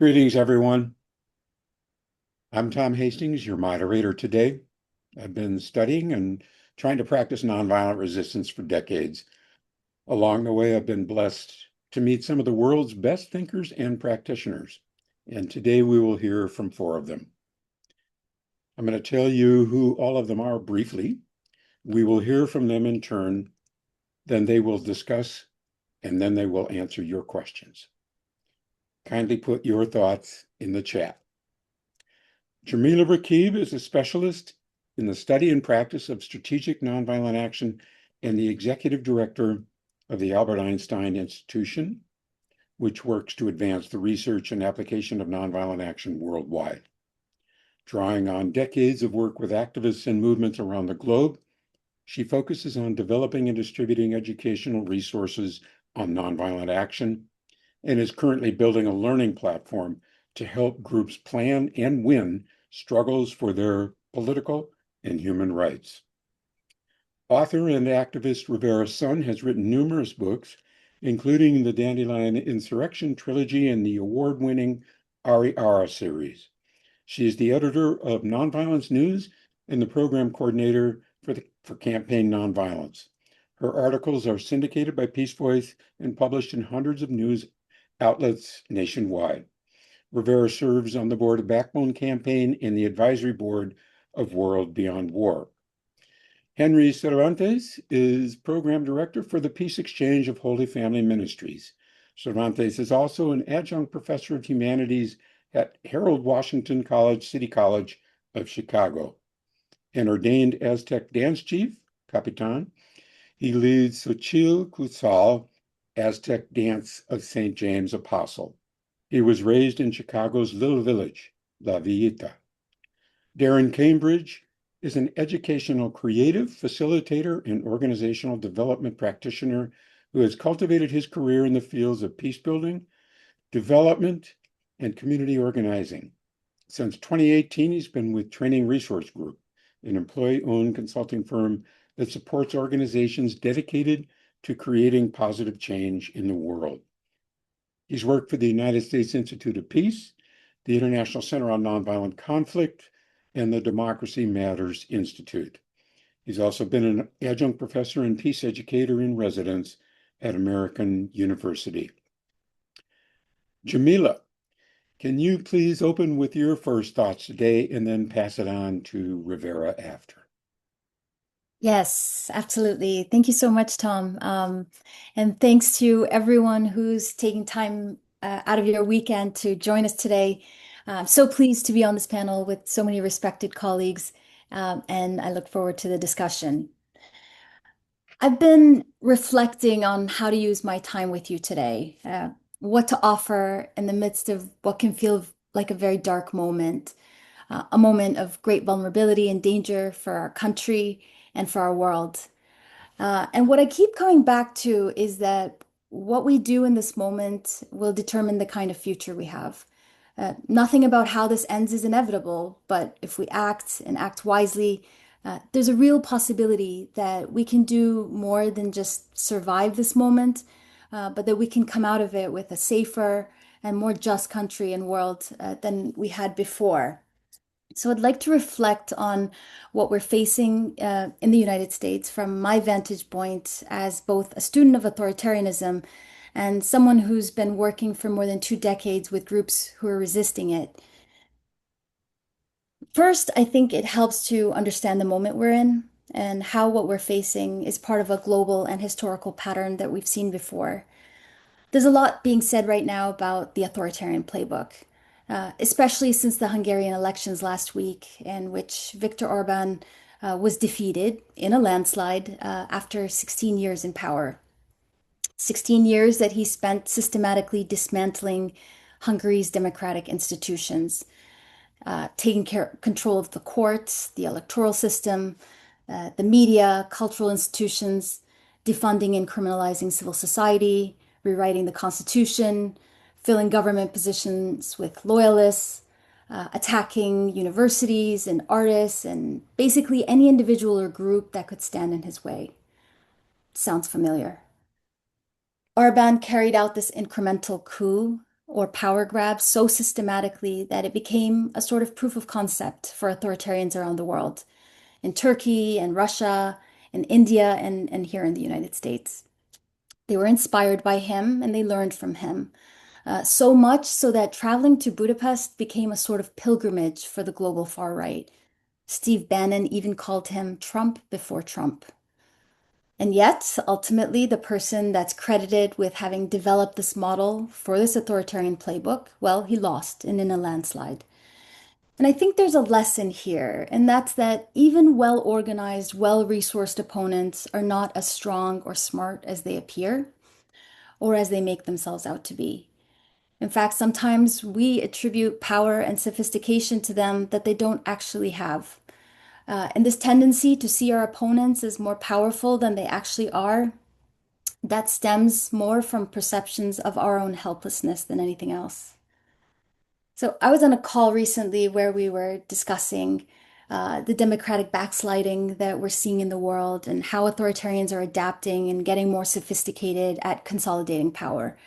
Greetings, everyone. I'm Tom Hastings, your moderator today. I've been studying and trying to practice nonviolent resistance for decades. Along the way, I've been blessed to meet some of the world's best thinkers and practitioners. And today we will hear from four of them. I'm going to tell you who all of them are briefly. We will hear from them in turn, then they will discuss, and then they will answer your questions. Kindly put your thoughts in the chat. Jamila Raqib is a specialist in the study and practice of strategic nonviolent action and the executive director of the Albert Einstein Institution, which works to advance the research and application of nonviolent action worldwide. Drawing on decades of work with activists and movements around the globe, she focuses on developing and distributing educational resources on nonviolent action and is currently building a learning platform to help groups plan and win struggles for their political and human rights. Author and activist Rivera's son has written numerous books, including the Dandelion Insurrection trilogy and the award-winning Ari Ara series. She is the editor of Nonviolence News and the program coordinator for Campaign Nonviolence. Her articles are syndicated by Peace Voice and published in hundreds of news outlets nationwide. Rivera serves on the board of Backbone Campaign and the advisory board of World Beyond War. Henry Cervantes is program director for the Peace Exchange of Holy Family Ministries. Cervantes is also an adjunct professor of humanities at Harold Washington College, City College of Chicago. An ordained Aztec dance chief, Capitan, he leads Xochitl Quetzal Aztec dance of St. James Apostle. He was raised in Chicago's little village, La Villita. Daryn Cambridge is an educational creative, facilitator, and organizational development practitioner who has cultivated his career in the fields of peace building, development, and community organizing. Since 2018, he's been with Training Resource Group, an employee-owned consulting firm that supports organizations dedicated to creating positive change in the world. He's worked for the United States Institute of Peace, the International Center on Nonviolent Conflict, and the Democracy Matters Institute. He's also been an adjunct professor and peace educator in residence at American University. Jamila, can you please open with your first thoughts today and then pass it on to Rivera after? Yes, absolutely. Thank you so much, Tom. And thanks to everyone who's taking time out of your weekend to join us today. I'm so pleased to be on this panel with so many respected colleagues, and I look forward to the discussion. I've been reflecting on how to use my time with you today, what to offer in the midst of what can feel like a very dark moment, a moment of great vulnerability and danger for our country and for our world. And what I keep coming back to is that what we do in this moment will determine the kind of future we have. Nothing about how this ends is inevitable, but if we act and act wisely, there's a real possibility that we can do more than just survive this moment, but that we can come out of it with a safer and more just country and world than we had before. So I'd like to reflect on what we're facing in the United States from my vantage point as both a student of authoritarianism and someone who's been working for more than 2 decades with groups who are resisting it. First, I think it helps to understand the moment we're in and how what we're facing is part of a global and historical pattern that we've seen before. There's a lot being said right now about the authoritarian playbook, especially since the Hungarian elections last week, in which Viktor Orban was defeated in a landslide after 16 years in power. 16 years that he spent systematically dismantling Hungary's democratic institutions, taking control of the courts, the electoral system, the media, cultural institutions, defunding and criminalizing civil society, rewriting the constitution, filling government positions with loyalists, attacking universities and artists, and basically any individual or group that could stand in his way. Sounds familiar. Orban carried out this incremental coup or power grab so systematically that it became a sort of proof of concept for authoritarians around the world, in Turkey and Russia, in India, and here in the United States. They were inspired by him and they learned from him. So much so that traveling to Budapest became a sort of pilgrimage for the global far right. Steve Bannon even called him Trump before Trump. And yet, ultimately, the person that's credited with having developed this model for this authoritarian playbook, well, he lost and in a landslide. And I think there's a lesson here, and that's that even well-organized, well-resourced opponents are not as strong or smart as they appear or as they make themselves out to be. In fact, sometimes we attribute power and sophistication to them that they don't actually have. And this tendency to see our opponents as more powerful than they actually are, that stems more from perceptions of our own helplessness than anything else. So I was on a call recently where we were discussing the democratic backsliding that we're seeing in the world and how authoritarians are adapting and getting more sophisticated at consolidating power.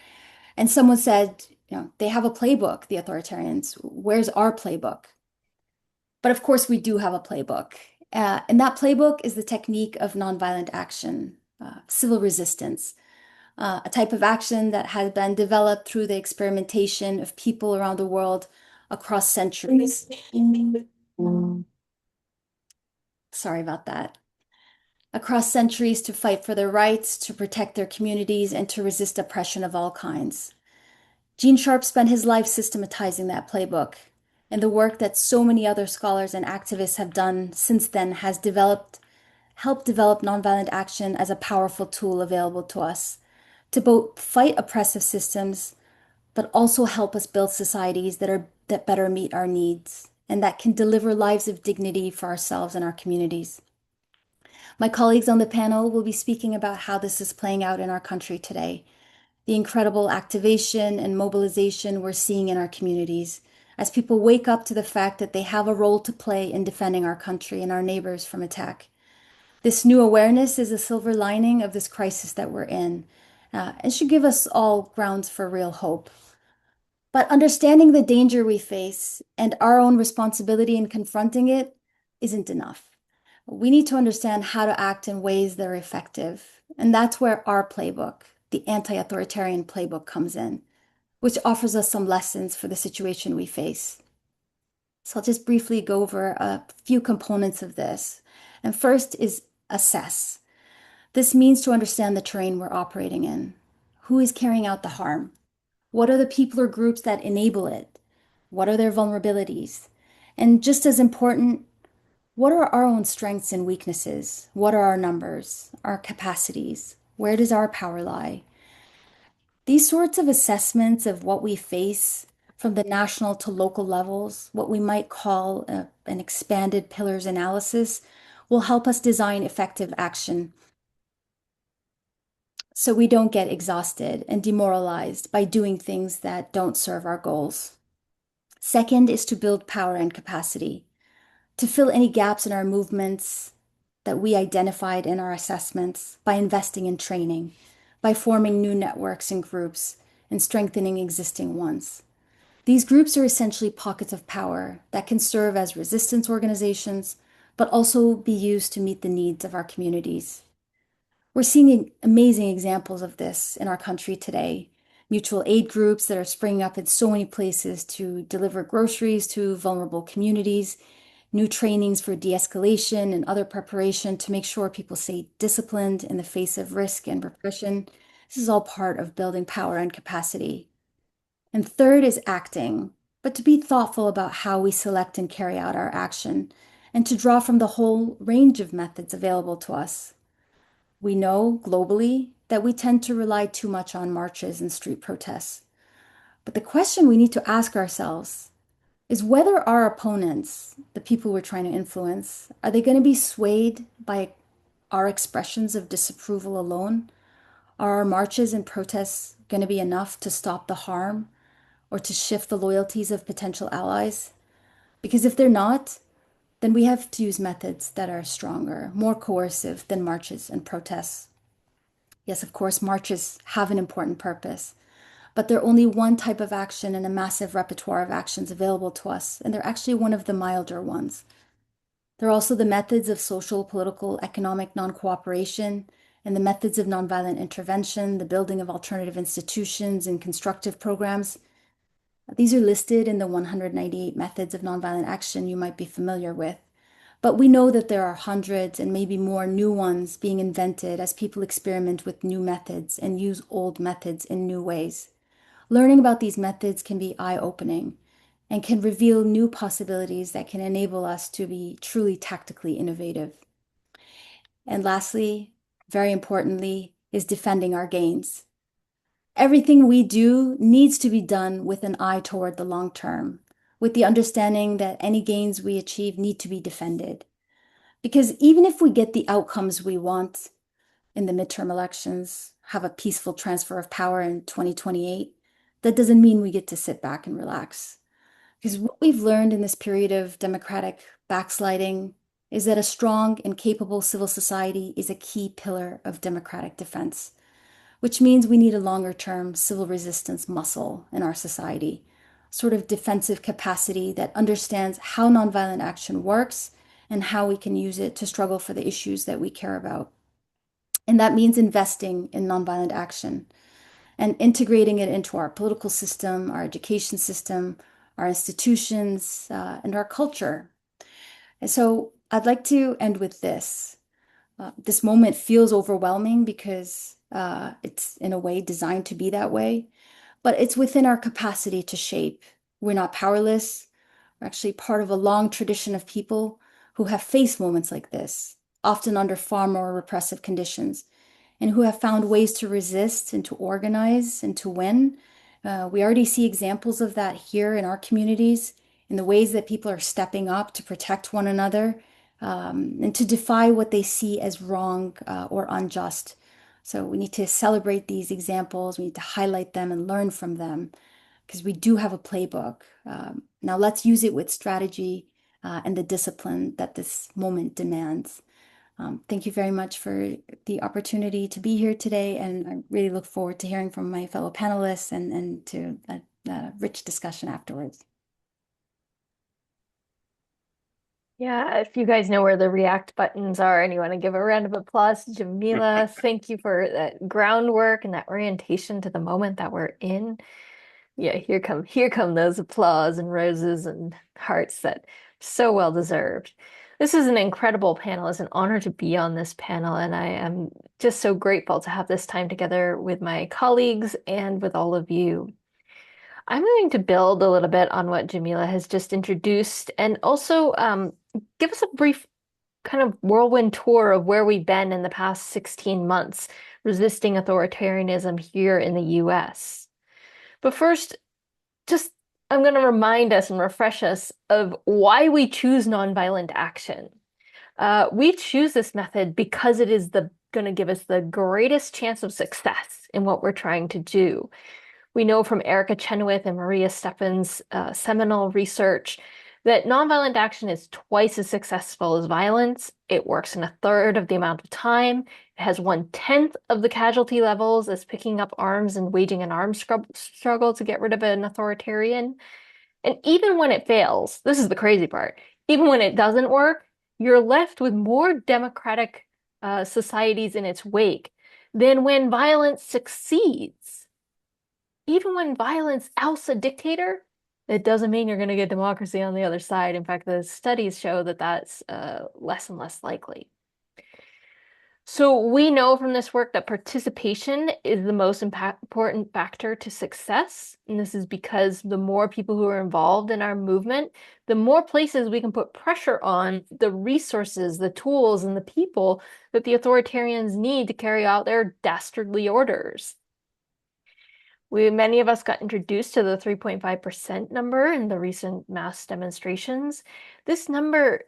And someone said, they have a playbook, the authoritarians. Where's our playbook? But of course, we do have a playbook. And that playbook is the technique of nonviolent action, civil resistance, a type of action that has been developed through the experimentation of people around the world across centuries. Sorry about that. Across centuries to fight for their rights, to protect their communities, and to resist oppression of all kinds. Gene Sharp spent his life systematizing that playbook, and the work that so many other scholars and activists have done since then has helped develop nonviolent action as a powerful tool available to us to both fight oppressive systems, but also help us build societies that better meet our needs and that can deliver lives of dignity for ourselves and our communities. My colleagues on the panel will be speaking about how this is playing out in our country today, the incredible activation and mobilization we're seeing in our communities as people wake up to the fact that they have a role to play in defending our country and our neighbors from attack. This new awareness is a silver lining of this crisis that we're in, and should give us all grounds for real hope. But understanding the danger we face and our own responsibility in confronting it isn't enough. We need to understand how to act in ways that are effective. And that's where our playbook, the anti-authoritarian playbook, comes in, which offers us some lessons for the situation we face. So I'll just briefly go over a few components of this. And first is assess. This means to understand the terrain we're operating in. Who is carrying out the harm? What are the people or groups that enable it? What are their vulnerabilities? And just as important, what are our own strengths and weaknesses? What are our numbers, our capacities? Where does our power lie? These sorts of assessments of what we face from the national to local levels, what we might call an expanded pillars analysis, will help us design effective action so we don't get exhausted and demoralized by doing things that don't serve our goals. Second is to build power and capacity, to fill any gaps in our movements that we identified in our assessments by investing in training, by forming new networks and groups, and strengthening existing ones. These groups are essentially pockets of power that can serve as resistance organizations, but also be used to meet the needs of our communities. We're seeing amazing examples of this in our country today. Mutual aid groups that are springing up in so many places to deliver groceries to vulnerable communities, new trainings for de-escalation and other preparation to make sure people stay disciplined in the face of risk and repression. This is all part of building power and capacity. And third is acting, but to be thoughtful about how we select and carry out our action, and to draw from the whole range of methods available to us. We know globally that we tend to rely too much on marches and street protests. But the question we need to ask ourselves is whether our opponents, the people we're trying to influence, are they going to be swayed by our expressions of disapproval alone? Are our marches and protests going to be enough to stop the harm or to shift the loyalties of potential allies? Because if they're not, then we have to use methods that are stronger, more coercive than marches and protests. Yes, of course, marches have an important purpose, but they're only one type of action in a massive repertoire of actions available to us, and they're actually one of the milder ones. There are also the methods of social, political, economic non-cooperation, and the methods of nonviolent intervention, the building of alternative institutions and constructive programs. These are listed in the 198 methods of nonviolent action you might be familiar with. But we know that there are hundreds and maybe more new ones being invented as people experiment with new methods and use old methods in new ways. Learning about these methods can be eye-opening and can reveal new possibilities that can enable us to be truly tactically innovative. And lastly, very importantly, is defending our gains. Everything we do needs to be done with an eye toward the long term, with the understanding that any gains we achieve need to be defended. Because even if we get the outcomes we want in the midterm elections, have a peaceful transfer of power in 2028, that doesn't mean we get to sit back and relax. Because what we've learned in this period of democratic backsliding is that a strong and capable civil society is a key pillar of democratic defense, which means we need a longer term civil resistance muscle in our society, sort of defensive capacity that understands how nonviolent action works and how we can use it to struggle for the issues that we care about. And that means investing in nonviolent action and integrating it into our political system, our education system, our institutions, and our culture. And so I'd like to end with this. This moment feels overwhelming because it's in a way designed to be that way, but it's within our capacity to shape. We're not powerless. We're actually part of a long tradition of people who have faced moments like this, often under far more repressive conditions, and who have found ways to resist and to organize and to win. We already see examples of that here in our communities, in the ways that people are stepping up to protect one another and to defy what they see as wrong or unjust. So we need to celebrate these examples. We need to highlight them and learn from them because we do have a playbook. Now let's use it with strategy and the discipline that this moment demands. Thank you very much for the opportunity to be here today, and I really look forward to hearing from my fellow panelists and to a rich discussion afterwards. Yeah, if you guys know where the react buttons are and you want to give a round of applause to Jamila, thank you for that groundwork and that orientation to the moment that we're in. Yeah, here come those applause and roses and hearts that so well deserved. This is an incredible panel. It's an honor to be on this panel, and I am just so grateful to have this time together with my colleagues and with all of you. I'm going to build a little bit on what Jamila has just introduced and also give us a brief kind of whirlwind tour of where we've been in the past 16 months resisting authoritarianism here in the US. But first, just I'm going to remind us and refresh us of why we choose nonviolent action. We choose this method because it is going to give us the greatest chance of success in what we're trying to do. We know from Erica Chenoweth and Maria Stephan's seminal research that nonviolent action is twice as successful as violence. It works in a third of the amount of time. It has 1/10 of the casualty levels as picking up arms and waging an armed struggle to get rid of an authoritarian. And even when it fails, this is the crazy part, even when it doesn't work, you're left with more democratic societies in its wake than when violence succeeds. Even when violence ousts a dictator, it doesn't mean you're going to get democracy on the other side. In fact, the studies show that that's less and less likely. So we know from this work that participation is the most important factor to success. And this is because the more people who are involved in our movement, the more places we can put pressure on the resources, the tools, and the people that the authoritarians need to carry out their dastardly orders. Many of us got introduced to the 3.5% number in the recent mass demonstrations. This number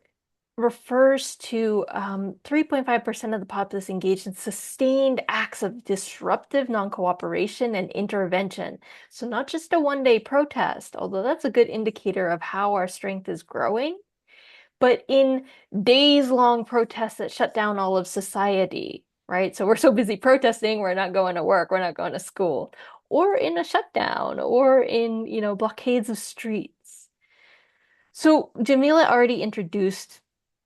refers to 3.5% of the populace engaged in sustained acts of disruptive non-cooperation and intervention. So not just a one-day protest, although that's a good indicator of how our strength is growing, but in days-long protests that shut down all of society, right? So we're so busy protesting, we're not going to work, we're not going to school. or in a shutdown, or in, blockades of streets. So Jamila already introduced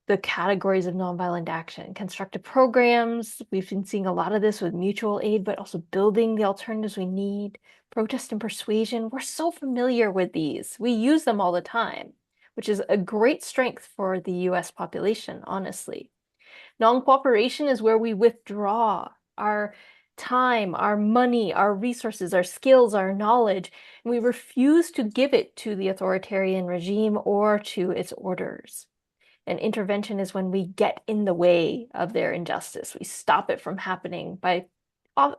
the categories of nonviolent action, constructive programs. We've been seeing a lot of this with mutual aid, but also building the alternatives we need, protest and persuasion. We're so familiar with these. We use them all the time, which is a great strength for the US population, honestly. Non-cooperation is where we withdraw our time, our money, our resources, our skills, our knowledge, and we refuse to give it to the authoritarian regime or to its orders. And intervention is when we get in the way of their injustice. We stop it from happening by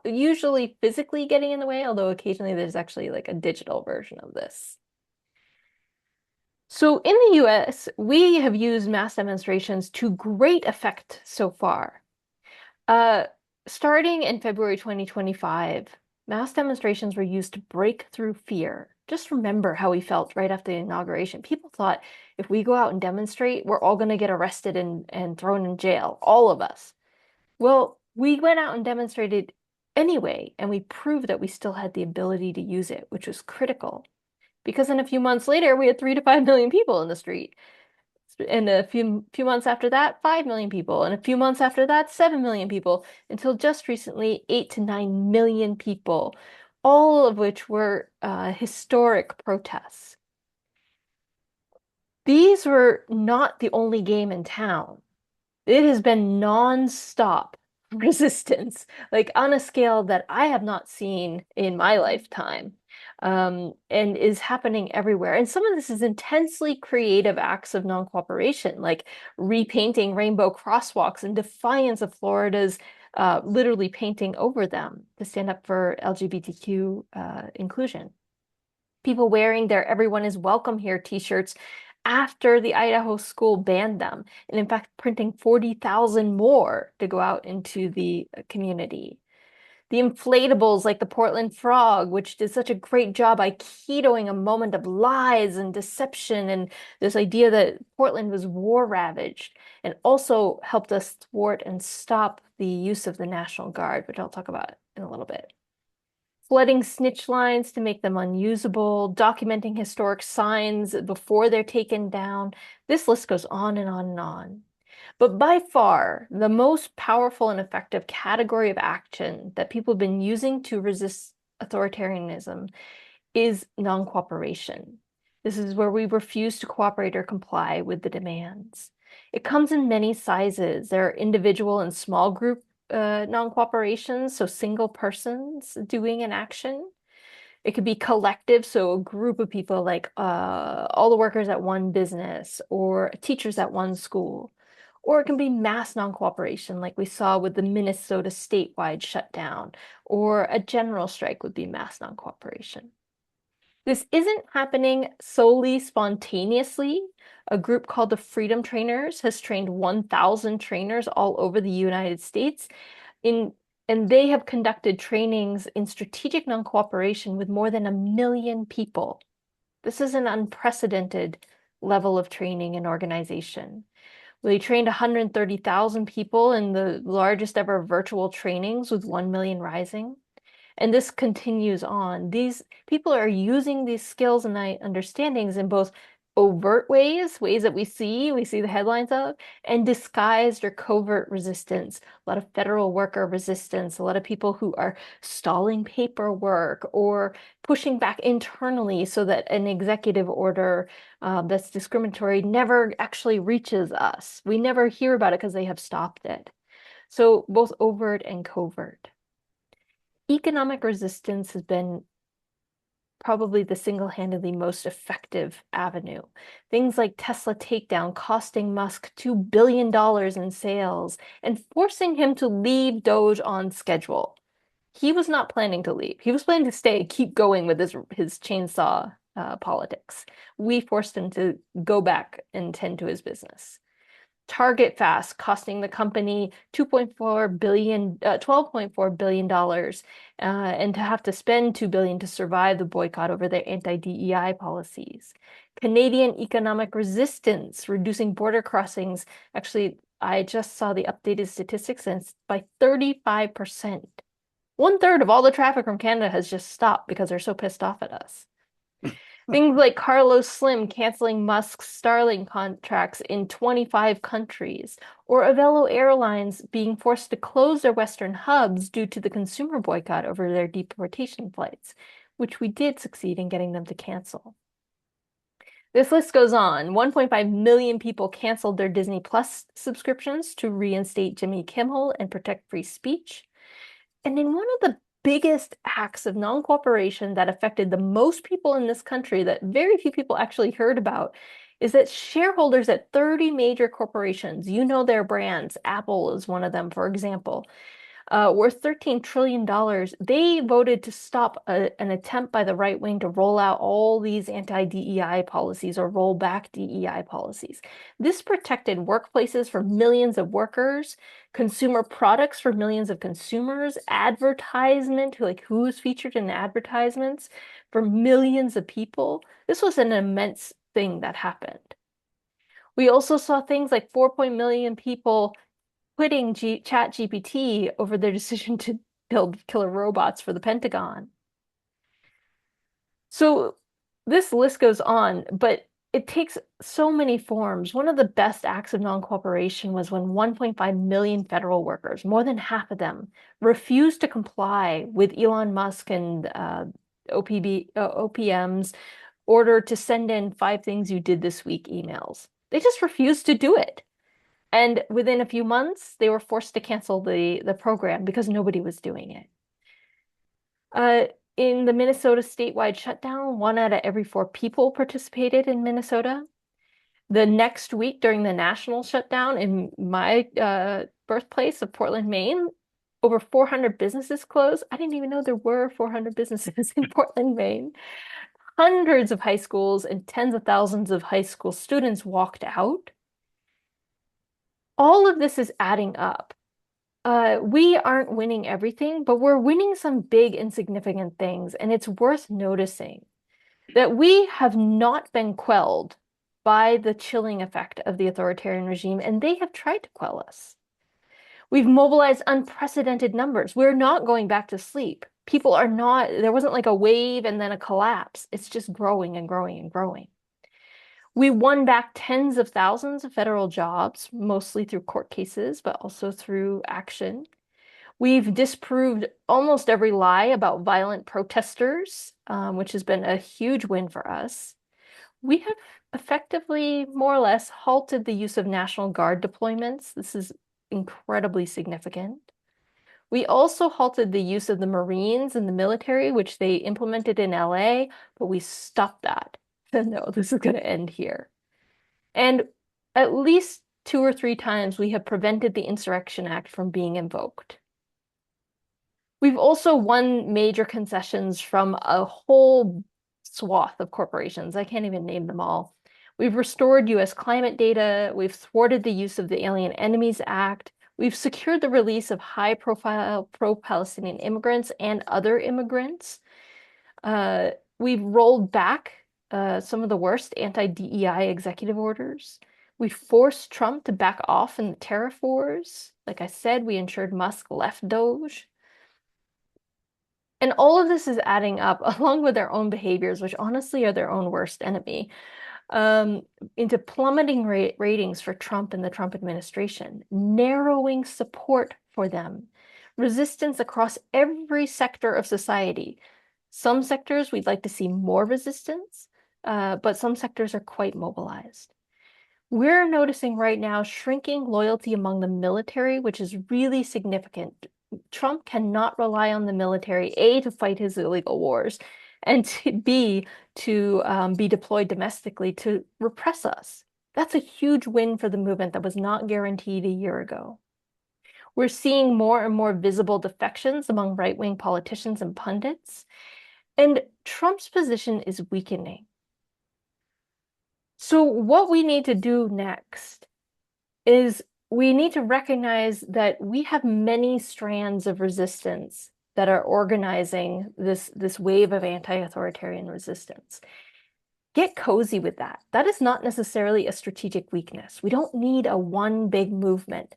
usually physically getting in the way, although occasionally there's actually like a digital version of this. So in the US, we have used mass demonstrations to great effect so far. Starting in February 2025, mass demonstrations were used to break through fear. Just remember how we felt right after the inauguration. People thought if we go out and demonstrate, we're all going to get arrested and thrown in jail, all of us. Well, we went out and demonstrated anyway, and we proved that we still had the ability to use it, which was critical. Because in a few months later, we had 3 to 5 million people in the street. And a few months after that, 5 million people. And a few months after that, 7 million people. Until just recently, 8 to 9 million people, all of which were historic protests. These were not the only game in town. It has been non-stop resistance, like on a scale that I have not seen in my lifetime, and is happening everywhere. And some of this is intensely creative acts of non-cooperation, like repainting rainbow crosswalks in defiance of Florida's literally painting over them to stand up for LGBTQ inclusion. People wearing their "Everyone is Welcome Here" t-shirts after the Idaho school banned them, and in fact, printing 40,000 more to go out into the community. The inflatables like the Portland Frog, which did such a great job aikidooing a moment of lies and deception and this idea that Portland was war ravaged, and also helped us thwart and stop the use of the National Guard, which I'll talk about in a little bit. Flooding snitch lines to make them unusable, documenting historic signs before they're taken down. This list goes on and on and on. But by far, the most powerful and effective category of action that people have been using to resist authoritarianism is non-cooperation. This is where we refuse to cooperate or comply with the demands. It comes in many sizes. There are individual and small group non-cooperation, so single persons doing an action. It could be collective, so a group of people like all the workers at one business or teachers at one school. Or it can be mass non-cooperation, like we saw with the Minnesota statewide shutdown, or a general strike would be mass non-cooperation. This isn't happening solely spontaneously. A group called the Freedom Trainers has trained 1,000 trainers all over the United States and they have conducted trainings in strategic non-cooperation with more than 1 million people. This is an unprecedented level of training and organization. They trained 130,000 people in the largest ever virtual trainings with 1 million rising. And this continues on. These people are using these skills and understandings in both overt ways that we see the headlines of, and disguised or covert resistance. A lot of federal worker resistance, a lot of people who are stalling paperwork or pushing back internally so that an executive order that's discriminatory never actually reaches us. We never hear about it because they have stopped it. So both overt and covert. Economic resistance has been probably the single-handedly most effective avenue. Things like Tesla takedown costing Musk $2 billion in sales and forcing him to leave Doge on schedule. He was not planning to leave. He was planning to stay, keep going with his chainsaw politics. We forced him to go back and tend to his business. Target Fast costing the company $12.4 billion, and to have to spend $2 billion to survive the boycott over their anti-DEI policies. Canadian economic resistance, reducing border crossings. Actually, I just saw the updated statistics, and it's by 35%. 1/3 of all the traffic from Canada has just stopped because they're so pissed off at us. Things like Carlos Slim canceling Musk's Starlink contracts in 25 countries, or Avelo Airlines being forced to close their Western hubs due to the consumer boycott over their deportation flights, which we did succeed in getting them to cancel. This list goes on. 1.5 million people canceled their Disney Plus subscriptions to reinstate Jimmy Kimmel and protect free speech. And in one of the biggest acts of non-cooperation that affected the most people in this country that very few people actually heard about is that shareholders at 30 major corporations, you know their brands, Apple is one of them, for example, worth $13 trillion, they voted to stop an attempt by the right wing to roll out all these anti-DEI policies or roll back DEI policies. This protected workplaces for millions of workers, consumer products for millions of consumers, advertisement, like who's featured in advertisements for millions of people. This was an immense thing that happened. We also saw things like 4 million people quitting ChatGPT over their decision to build killer robots for the Pentagon. So this list goes on, but it takes so many forms. One of the best acts of non-cooperation was when 1.5 million federal workers, more than half of them, refused to comply with Elon Musk and OPM's order to send in 5 things you did this week emails. They just refused to do it. And within a few months, they were forced to cancel the program because nobody was doing it. In the Minnesota statewide shutdown, 1 out of every 4 people participated in Minnesota. The next week during the national shutdown in my birthplace of Portland, Maine, over 400 businesses closed. I didn't even know there were 400 businesses in Portland, Maine. Hundreds of high schools and tens of thousands of high school students walked out. All of this is adding up. We aren't winning everything, but we're winning some big and significant things, and it's worth noticing that we have not been quelled by the chilling effect of the authoritarian regime, and they have tried to quell us. We've mobilized unprecedented numbers. We're not going back to sleep. People are not, there wasn't like a wave and then a collapse. It's just growing and growing and growing. We won back tens of thousands of federal jobs, mostly through court cases, but also through action. We've disproved almost every lie about violent protesters, which has been a huge win for us. We have effectively, more or less, halted the use of National Guard deployments. This is incredibly significant. We also halted the use of the Marines in the military, which they implemented in LA, but we stopped that. No, this is going to end here. And at least 2 or 3 times we have prevented the Insurrection Act from being invoked. We've also won major concessions from a whole swath of corporations. I can't even name them all. We've restored US climate data. We've thwarted the use of the Alien Enemies Act. We've secured the release of high-profile pro-Palestinian immigrants and other immigrants. We've rolled back some of the worst anti-DEI executive orders. We forced Trump to back off in the tariff wars. Like I said, we ensured Musk left Doge. And all of this is adding up, along with their own behaviors, which honestly are their own worst enemy, into plummeting ratings for Trump and the Trump administration, narrowing support for them, resistance across every sector of society. Some sectors we'd like to see more resistance, but some sectors are quite mobilized. We're noticing right now shrinking loyalty among the military, which is really significant. Trump cannot rely on the military, A, to fight his illegal wars, and B, to be deployed domestically to repress us. That's a huge win for the movement that was not guaranteed a year ago. We're seeing more and more visible defections among right-wing politicians and pundits, and Trump's position is weakening. So what we need to do next is we need to recognize that we have many strands of resistance that are organizing this wave of anti-authoritarian resistance. Get cozy with that. That is not necessarily a strategic weakness. We don't need a one big movement.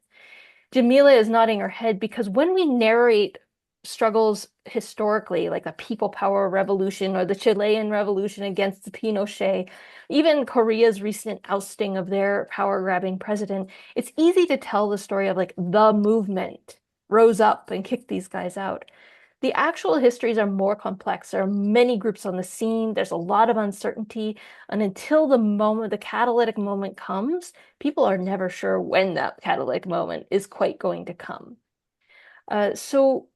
Jamila is nodding her head because when we narrate struggles historically, like the People Power Revolution or the Chilean Revolution against Pinochet, even Korea's recent ousting of their power-grabbing president, it's easy to tell the story of like the movement rose up and kicked these guys out. The actual histories are more complex. There are many groups on the scene. There's a lot of uncertainty. And until the moment, the catalytic moment comes, people are never sure when that catalytic moment is quite going to come. So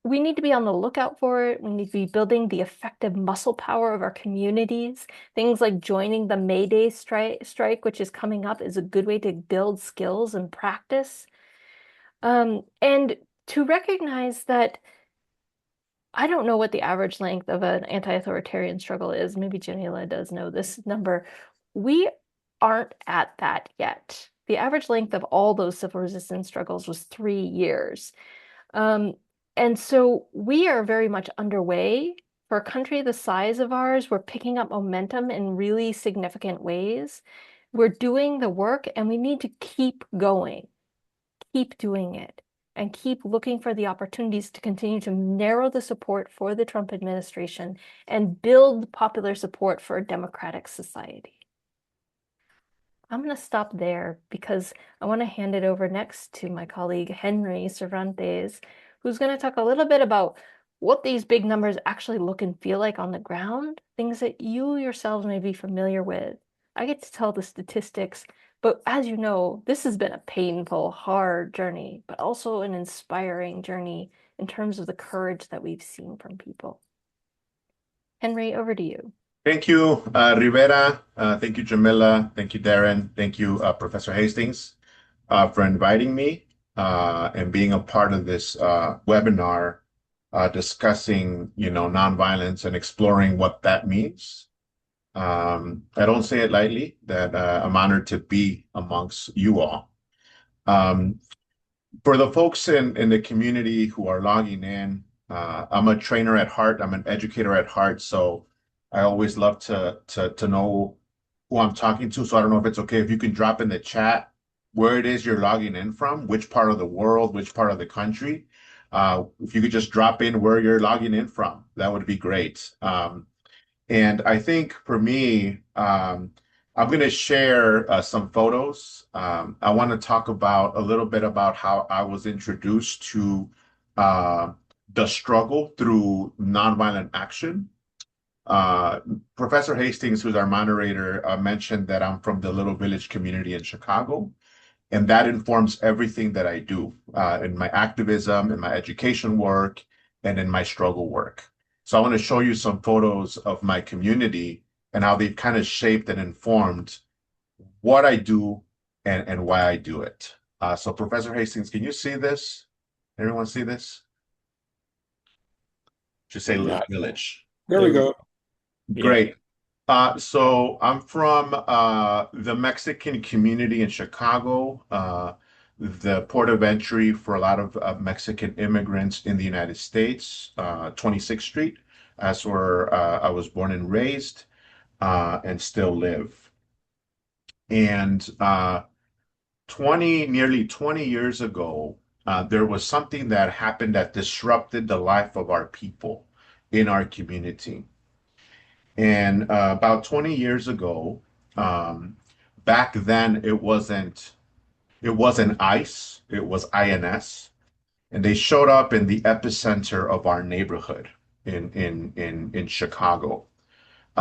we need to be on the lookout for it. We need to be building the effective muscle power of our communities. Things like joining the May Day strike, which is coming up, is a good way to build skills and practice. And to recognize that I don't know what the average length of an anti-authoritarian struggle is. Maybe Jamila does know this number. We aren't at that yet. The average length of all those civil resistance struggles was 3 years. And so we are very much underway. For a country the size of ours, we're picking up momentum in really significant ways. We're doing the work and we need to keep going, keep doing it, and keep looking for the opportunities to continue to narrow the support for the Trump administration and build popular support for a democratic society. I'm going to stop there because I want to hand it over next to my colleague Henry Cervantes, who's going to talk a little bit about what these big numbers actually look and feel like on the ground, things that you yourselves may be familiar with. I get to tell the statistics, but as you know, this has been a painful, hard journey, but also an inspiring journey in terms of the courage that we've seen from people. Henry, over to you. Thank you, Rivera. Thank you, Jamila. Thank you, Daryn. Thank you, Professor Hastings, for inviting me and being a part of this webinar discussing, nonviolence and exploring what that means. I don't say it lightly, that I'm honored to be amongst you all. For the folks in the community who are logging in, I'm a trainer at heart. I'm an educator at heart. So I always love to know who I'm talking to. So I don't know if it's okay if you can drop in the chat where it is you're logging in from, which part of the world, which part of the country. If you could just drop in where you're logging in from, that would be great. And I think for me, I'm going to share some photos. I want to talk about a little bit about how I was introduced to the struggle through nonviolent action. Professor Hastings, who's our moderator, mentioned that I'm from the Little Village community in Chicago, and that informs everything that I do in my activism, in my education work, and in my struggle work. So I want to show you some photos of my community and how they've kind of shaped and informed what I do and why I do it. So Professor Hastings, can you see this? Everyone see this? Should say Little Village. There we go. Great. So I'm from the Mexican community in Chicago, the port of entry for a lot of Mexican immigrants in the United States, 26th Street. That's where I was born and raised and still live. And nearly 20 years ago, there was something that happened that disrupted the life of our people in our community. And about 20 years ago, back then it wasn't ICE, it was INS, and they showed up in the epicenter of our neighborhood in Chicago.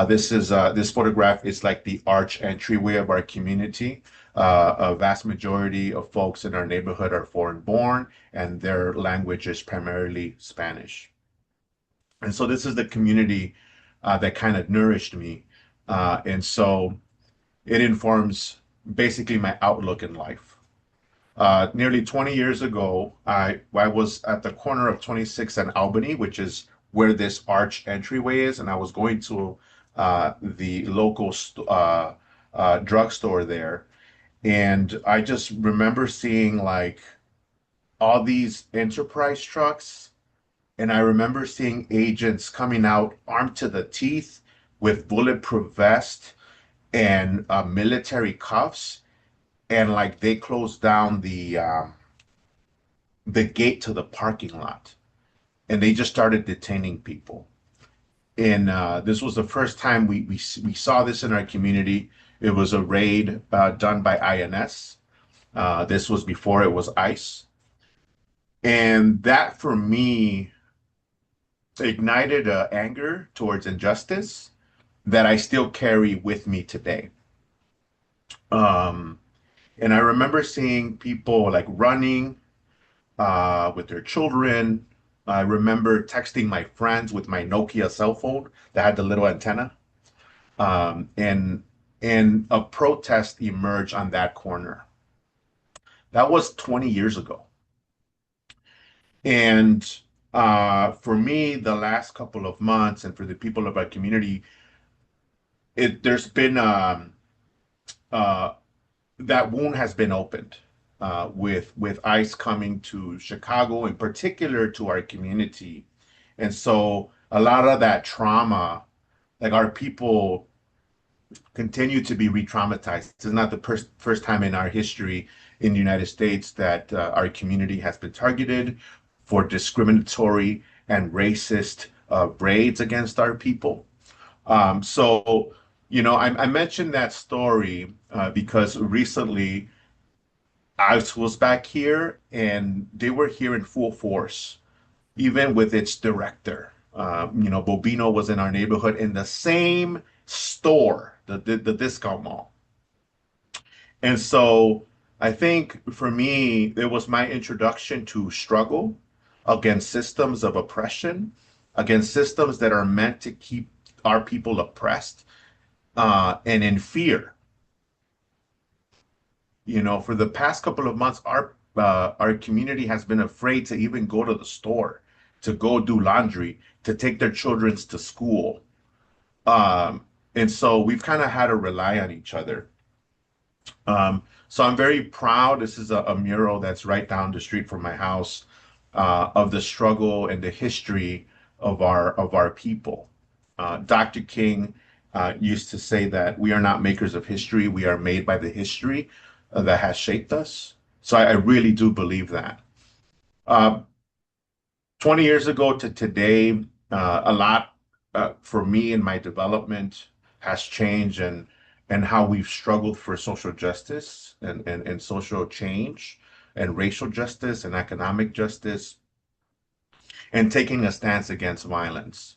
This photograph is like the arch entryway of our community. A vast majority of folks in our neighborhood are foreign born, and their language is primarily Spanish. And so this is the community that kind of nourished me. And so it informs basically my outlook in life. Nearly 20 years ago, I was at the corner of 26th and Albany, which is where this arch entryway is, and I was going to the local drugstore there. And I just remember seeing like all these enterprise trucks, and I remember seeing agents coming out armed to the teeth with bulletproof vests and military cuffs, and like they closed down the gate to the parking lot. and they just started detaining people. And this was the first time we saw this in our community. It was a raid done by INS. This was before it was ICE. And that for me ignited anger towards injustice that I still carry with me today. Um, and I remember seeing people like running with their children. I remember texting my friends with my Nokia cell phone that had the little antenna. Um, and and a protest emerged on that corner. That was 20 years ago. And for me, the last couple of months, and for the people of our community, there's been uh, that wound has been opened with ICE coming to Chicago, in particular to our community. And so a lot of that trauma, like our people continue to be re-traumatized. This is not the first time in our history in the United States that our community has been targeted for discriminatory and racist raids against our people. I mentioned that story because recently I was back here and they were here in full force, even with its director. Bobino was in our neighborhood in the same store, the discount mall. And so I think for me, it was my introduction to struggle against systems of oppression, against systems that are meant to keep our people oppressed and in fear. For the past couple of months, our community has been afraid to even go to the store, to go do laundry, to take their children to school. And so we've kind of had to rely on each other. So I'm very proud. This is a mural that's right down the street from my house of the struggle and the history of our people. Dr. King used to say that we are not makers of history, we are made by the history that has shaped us. So I really do believe that. Uh, 20 years ago to today, a lot for me in my development has changed and how we've struggled for social justice and social change and racial justice and economic justice and taking a stance against violence.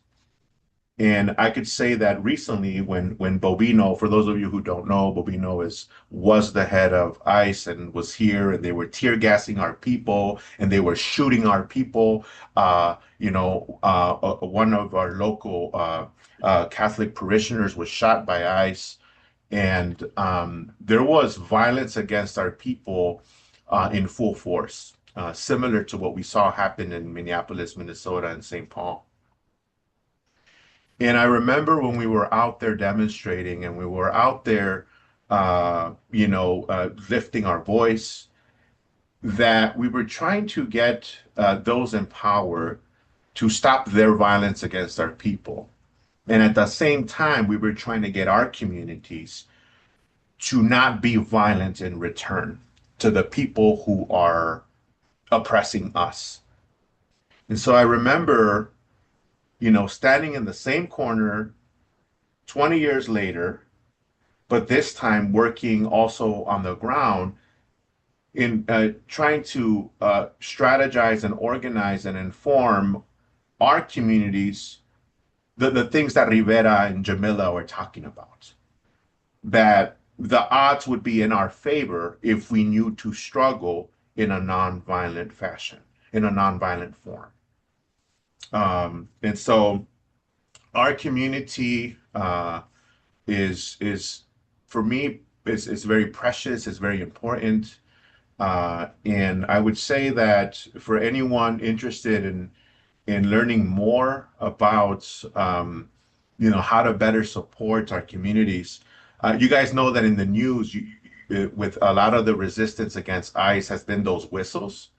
And I could say that recently, when Bobino, for those of you who don't know, Bobino was the head of ICE and was here, and they were tear gassing our people, and they were shooting our people. One of our local Catholic parishioners was shot by ICE, and there was violence against our people in full force, similar to what we saw happen in Minneapolis, Minnesota, and St. Paul. And I remember when we were out there demonstrating and we were out there, lifting our voice, that we were trying to get those in power to stop their violence against our people. And at the same time, we were trying to get our communities to not be violent in return to the people who are oppressing us. And so I remember, standing in the same corner 20 years later, but this time working also on the ground in trying to strategize and organize and inform our communities the things that Rivera and Jamila were talking about. That the odds would be in our favor if we knew to struggle in a nonviolent fashion, in a nonviolent form. And so our community is for me is very precious, is very important. And I would say that for anyone interested in learning more about how to better support our communities, you guys know that in the news, with a lot of the resistance against ICE has been those whistles.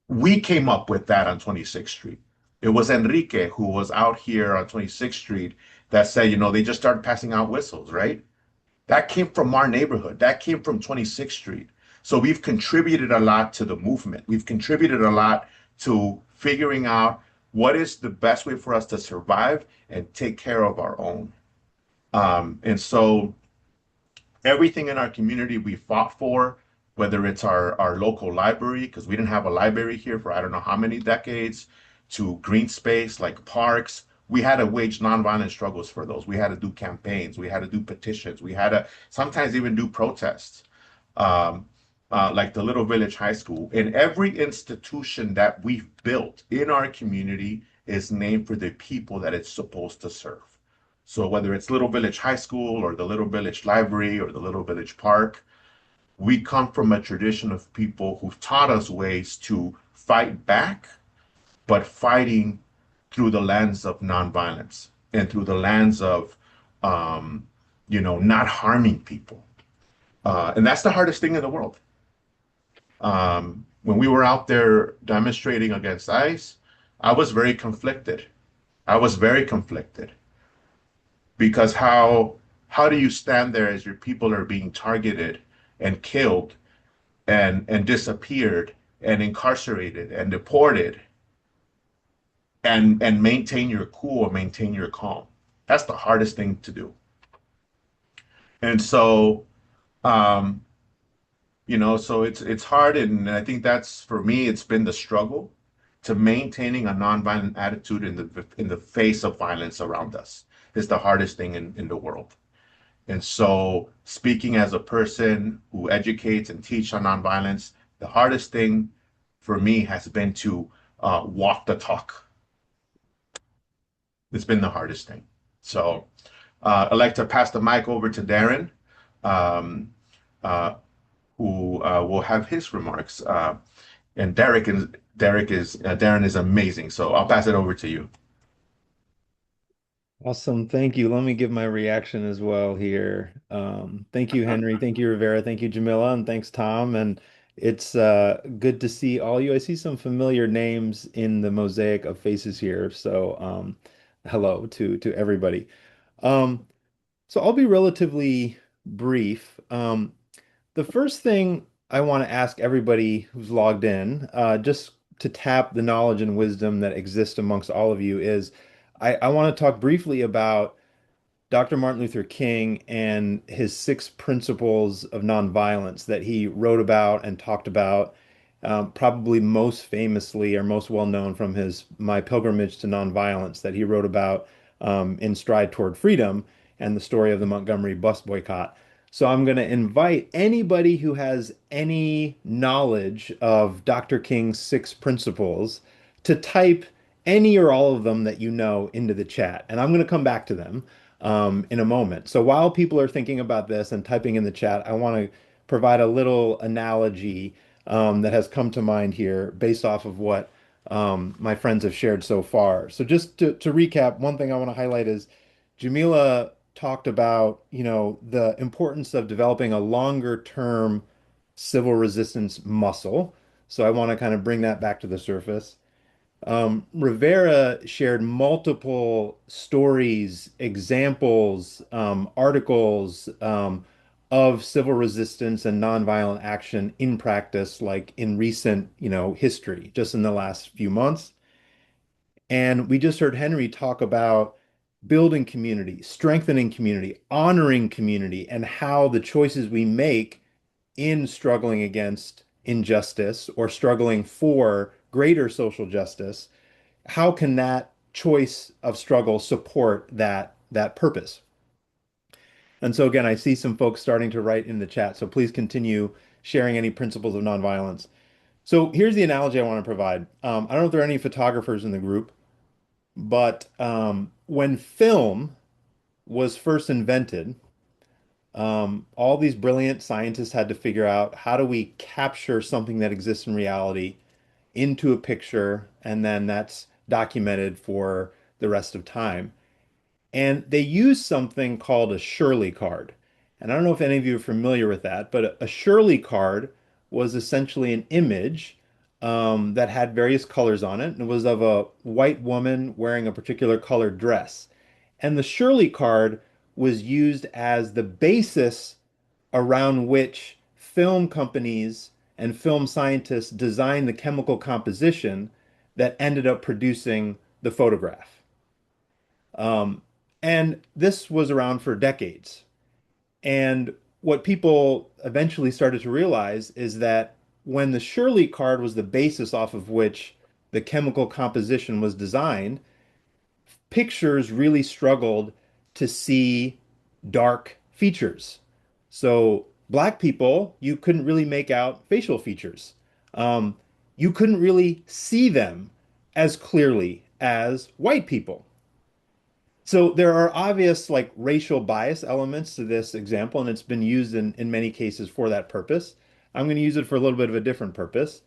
We came up with that on 26th Street. It was Enrique who was out here on 26th Street that said, they just started passing out whistles, right? That came from our neighborhood. That came from 26th Street. So we've contributed a lot to the movement. We've contributed a lot to figuring out what is the best way for us to survive and take care of our own. And so everything in our community we fought for, whether it's our local library, because we didn't have a library here for I don't know how many decades, to green space like parks. We had to wage nonviolent struggles for those. We had to do campaigns. We had to do petitions. We had to sometimes even do protests, um, like the Little Village High School. And every institution that we've built in our community is named for the people that it's supposed to serve. So whether it's Little Village High School or the Little Village Library or the Little Village Park, we come from a tradition of people who've taught us ways to fight back, but fighting through the lens of nonviolence and through the lens of, um, not harming people. And that's the hardest thing in the world. When we were out there demonstrating against ICE, I was very conflicted. I was very conflicted because how do you stand there as your people are being targeted and killed and disappeared and incarcerated and deported and maintain your cool and maintain your calm? That's the hardest thing to do. And so um, so it's hard, and I think that's for me, it's been the struggle to maintaining a nonviolent attitude in the face of violence around us is the hardest thing in the world. And so, speaking as a person who educates and teach on nonviolence, the hardest thing for me has been to walk the talk. It's been the hardest thing. So, I'd like to pass the mic over to Daryn, um, uh, who will have his remarks. And Daryn is amazing. So I'll pass it over to you. Awesome. Thank you. Let me give my reaction as well here. Thank you, Henry. Thank you, Rivera. Thank you, Jamila. And thanks, Tom. And it's good to see all you. I see some familiar names in the mosaic of faces here. So hello to everybody. Um, so I'll be relatively brief. The first thing I want to ask everybody who's logged in, just to tap the knowledge and wisdom that exists amongst all of you, is I want to talk briefly about Dr. Martin Luther King and his 6 principles of nonviolence that he wrote about and talked about, probably most famously or most well known from his My Pilgrimage to Nonviolence that he wrote about in Stride Toward Freedom and the story of the Montgomery bus boycott. So I'm going to invite anybody who has any knowledge of Dr. King's 6 principles to type any or all of them that you know into the chat, and I'm going to come back to them in a moment. So while people are thinking about this and typing in the chat, I want to provide a little analogy that has come to mind here based off of what my friends have shared so far. So just to recap, one thing I want to highlight is Jamila talked about, the importance of developing a longer term civil resistance muscle. So I want to kind of bring that back to the surface. Rivera shared multiple stories, examples, articles of civil resistance and nonviolent action in practice, like in recent, history, just in the last few months. And we just heard Henry talk about building community, strengthening community, honoring community, and how the choices we make in struggling against injustice or struggling for greater social justice, how can that choice of struggle support that purpose? And so again, I see some folks starting to write in the chat, so please continue sharing any principles of nonviolence. So here's the analogy I want to provide. I don't know if there are any photographers in the group, but when film was first invented, all these brilliant scientists had to figure out how do we capture something that exists in reality into a picture, and then that's documented for the rest of time. And they use something called a Shirley card. And I don't know if any of you are familiar with that, but a Shirley card was essentially an image that had various colors on it. And it was of a white woman wearing a particular colored dress. And the Shirley card was used as the basis around which film companies and film scientists designed the chemical composition that ended up producing the photograph. Um, and this was around for decades. And what people eventually started to realize is that when the Shirley card was the basis off of which the chemical composition was designed, pictures really struggled to see dark features. So black people, you couldn't really make out facial features. Um, you couldn't really see them as clearly as white people. So there are obvious like racial bias elements to this example, and it's been used in many cases for that purpose. I'm going to use it for a little bit of a different purpose.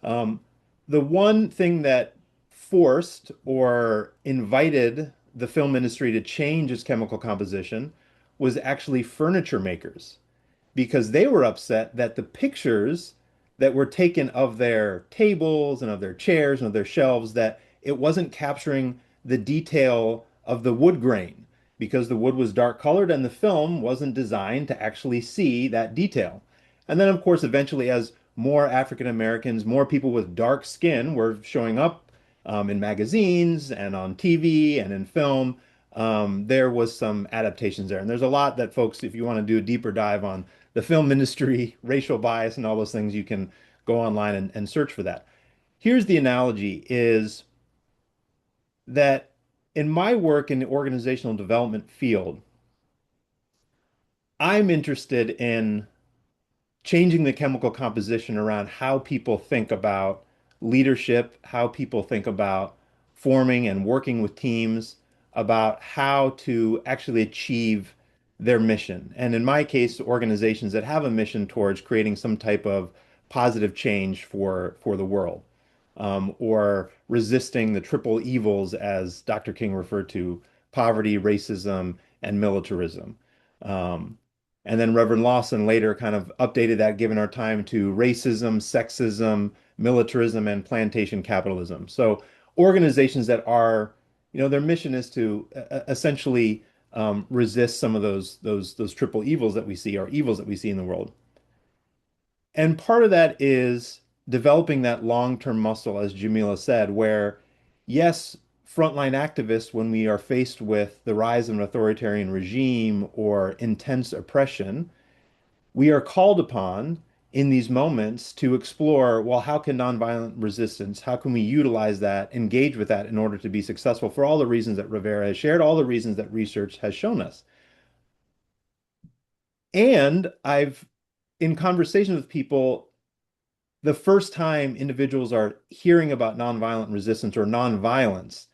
Um, the one thing that forced or invited the film industry to change its chemical composition was actually furniture makers because they were upset that the pictures that were taken of their tables and of their chairs and of their shelves, that it wasn't capturing the detail of the wood grain because the wood was dark colored and the film wasn't designed to actually see that detail. And then, of course, eventually, as more African Americans, more people with dark skin were showing up in magazines and on TV and in film, there was some adaptations there. And there's a lot that folks, if you want to do a deeper dive on the film industry, racial bias, and all those things, you can go online and search for that. Here's the analogy is that in my work in the organizational development field, I'm interested in changing the chemical composition around how people think about leadership, how people think about forming and working with teams, about how to actually achieve their mission. And in my case, organizations that have a mission towards creating some type of positive change for the world, or resisting the triple evils, as Dr. King referred to, poverty, racism, and militarism. Um, and then Reverend Lawson later kind of updated that, given our time, to racism, sexism, militarism, and plantation capitalism. So organizations that are, their mission is to essentially resist some of those triple evils that we see, or evils that we see in the world. And part of that is developing that long-term muscle, as Jamila said, where, yes, frontline activists, when we are faced with the rise of an authoritarian regime or intense oppression, we are called upon in these moments to explore, well, how can nonviolent resistance, how can we utilize that, engage with that in order to be successful for all the reasons that Rivera has shared, all the reasons that research has shown us. And I've, in conversations with people, the first time individuals are hearing about nonviolent resistance or nonviolence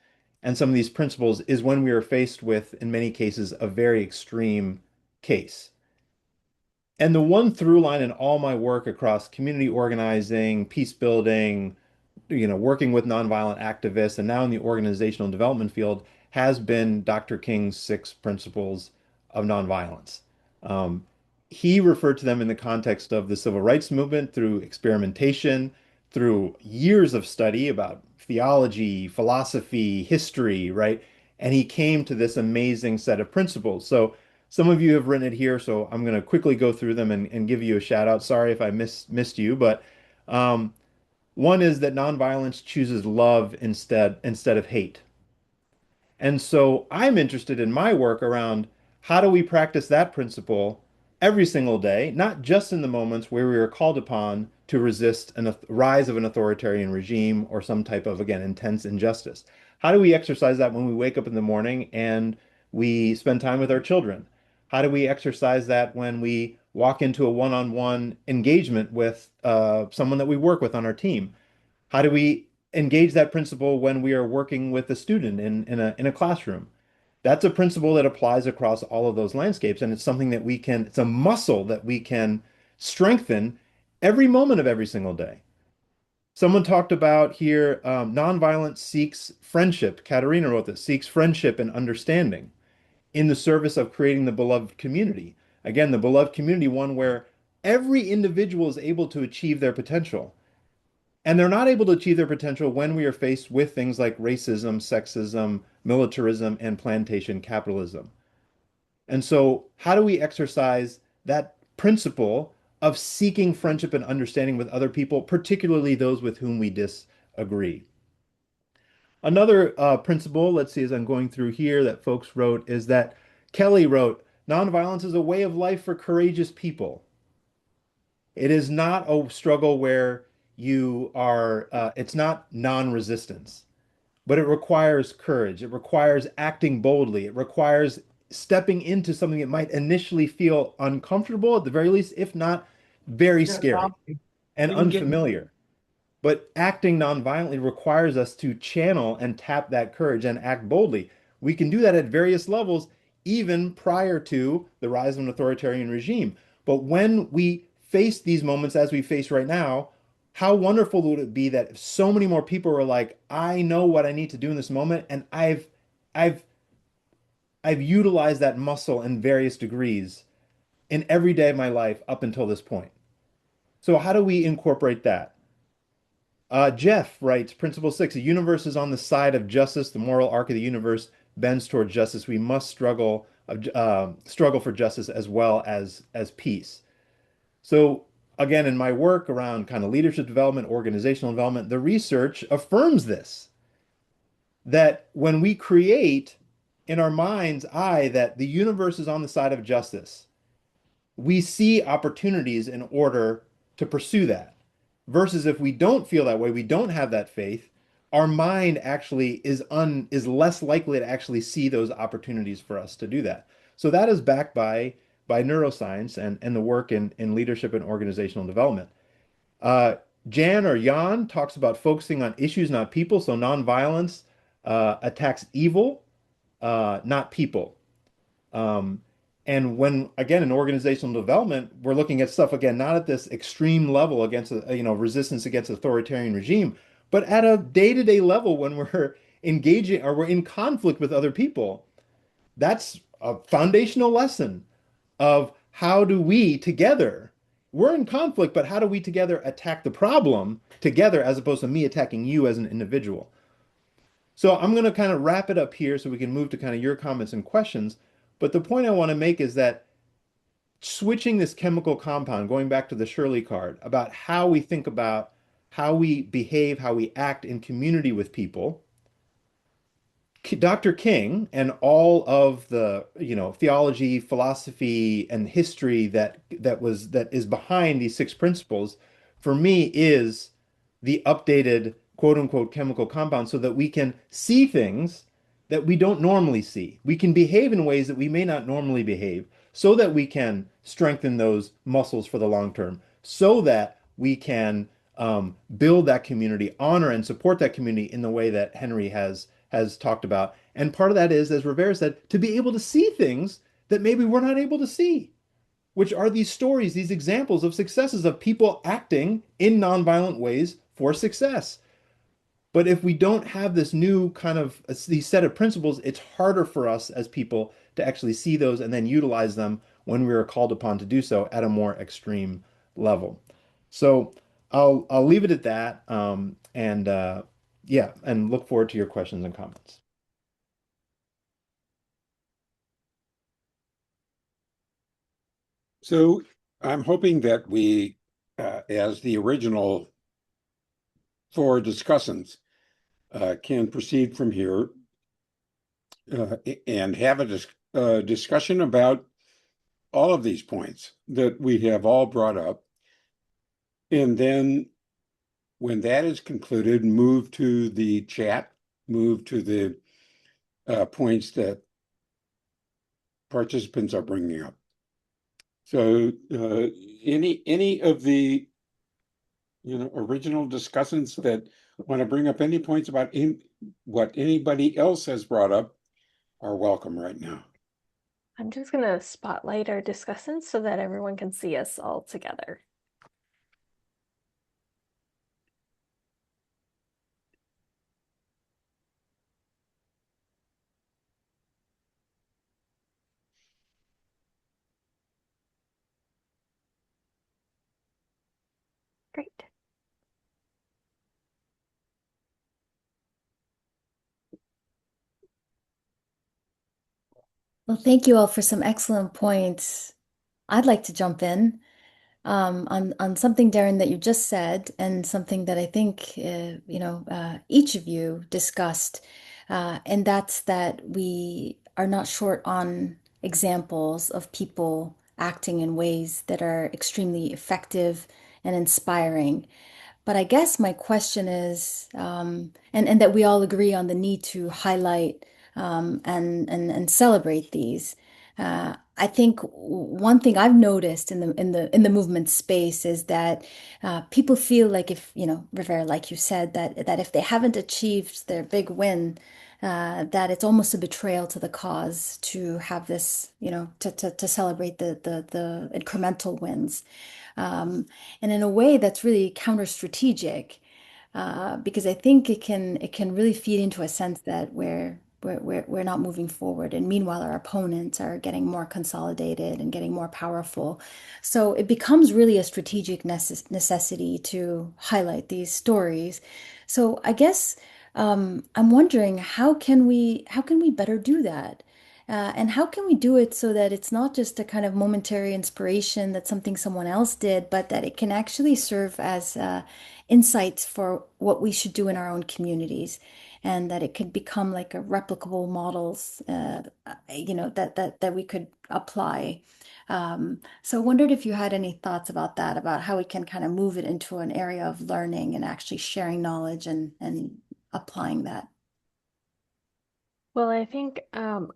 and some of these principles is when we are faced with, in many cases, a very extreme case. And the one through line in all my work across community organizing, peace building, working with nonviolent activists, and now in the organizational development field has been Dr. King's 6 principles of nonviolence. Um, he referred to them in the context of the civil rights movement through experimentation, through years of study about theology, philosophy, history, right? And he came to this amazing set of principles. So some of you have written it here, so I'm going to quickly go through them and give you a shout out. Sorry if I missed you, but um, one is that nonviolence chooses love instead of hate. And so I'm interested in my work around how do we practice that principle every single day, not just in the moments where we are called upon to resist a rise of an authoritarian regime or some type of, again, intense injustice. How do we exercise that when we wake up in the morning and we spend time with our children? How do we exercise that when we walk into a one-on-one engagement with someone that we work with on our team? How do we engage that principle when we are working with a student in a classroom? That's a principle that applies across all of those landscapes, and it's something that it's a muscle that we can strengthen every moment of every single day. Someone talked about here, nonviolence seeks friendship. Katerina wrote this, seeks friendship and understanding in the service of creating the beloved community. Again, the beloved community, one where every individual is able to achieve their potential. And they're not able to achieve their potential when we are faced with things like racism, sexism, militarism, and plantation capitalism. And so, how do we exercise that principle of seeking friendship and understanding with other people, particularly those with whom we disagree? Another principle, let's see, as I'm going through here that folks wrote is that Kelly wrote, nonviolence is a way of life for courageous people. It is not a struggle where you are, it's not non-resistance, but it requires courage. It requires acting boldly. It requires stepping into something that might initially feel uncomfortable, at the very least, if not very Yeah, scary Tom, and Kingian, unfamiliar. But acting nonviolently requires us to channel and tap that courage and act boldly. We can do that at various levels, even prior to the rise of an authoritarian regime. But when we face these moments as we face right now, how wonderful would it be that if so many more people were like, I know what I need to do in this moment, and I've I've utilized that muscle in various degrees in every day of my life up until this point. So how do we incorporate that? Jeff writes, Principle 6, the universe is on the side of justice. The moral arc of the universe bends towards justice. We must struggle for justice as well as peace. So again, in my work around kind of leadership development, organizational development, the research affirms this, that when we create in our mind's eye that the universe is on the side of justice, we see opportunities in order to pursue that. Versus if we don't feel that way, we don't have that faith, our mind actually is less likely to actually see those opportunities for us to do that. So that is backed by neuroscience and the work in leadership and organizational development. Uh, Jan or Jan talks about focusing on issues, not people. So nonviolence attacks evil, not people. Um, and when, again, in organizational development, we're looking at stuff, again, not at this extreme level against, resistance against authoritarian regime, but at a day-to-day level when we're engaging or we're in conflict with other people. That's a foundational lesson of how do we together, we're in conflict, but how do we together attack the problem together as opposed to me attacking you as an individual? So I'm going to kind of wrap it up here so we can move to kind of your comments and questions. But the point I want to make is that switching this chemical compound, going back to the Shirley card, about how we think about how we behave, how we act in community with people, Dr. King and all of the, theology, philosophy, and history that is behind these six principles, for me is the updated quote unquote chemical compound so that we can see things that we don't normally see. We can behave in ways that we may not normally behave so that we can strengthen those muscles for the long term, so that we can build that community, honor and support that community in the way that Henry has talked about. And part of that is, as Rivera said, to be able to see things that maybe we're not able to see, which are these stories, these examples of successes of people acting in nonviolent ways for success. But if we don't have this new kind of these set of principles, it's harder for us as people to actually see those and then utilize them when we are called upon to do so at a more extreme level. So I'll leave it at that, and yeah, and look forward to your questions and comments. So I'm hoping that we, as the original four discussants, can proceed from here uh, and have a discussion about all of these points that we have all brought up. And then when that is concluded, move to the chat, move to the points that participants are bringing up. So any of the original discussants that want to bring up any points about what anybody else has brought up are welcome right now. I'm just going to spotlight our discussants so that everyone can see us all together. Great. Well, thank you all for some excellent points. I'd like to jump in. on something, Daryn, that you just said, and something that I think each of you discussed, and that's that we are not short on examples of people acting in ways that are extremely effective and inspiring. But I guess my question is, and that we all agree on the need to highlight and celebrate these. I think one thing I've noticed in the movement space is that people feel like if, Rivera, like you said, that if they haven't achieved their big win, that it's almost a betrayal to the cause to have this, to celebrate the incremental wins. And in a way that's really counter-strategic, because I think it can really feed into a sense that we're not moving forward, and meanwhile our opponents are getting more consolidated and getting more powerful. So it becomes really a strategic necessity to highlight these stories. So I guess I'm wondering how can we better do that? And how can we do it so that it's not just a kind of momentary inspiration that something someone else did, but that it can actually serve as insights for what we should do in our own communities, and that it could become like a replicable models, that we could apply. So I wondered if you had any thoughts about that, about how we can kind of move it into an area of learning and actually sharing knowledge and applying that. Well, I think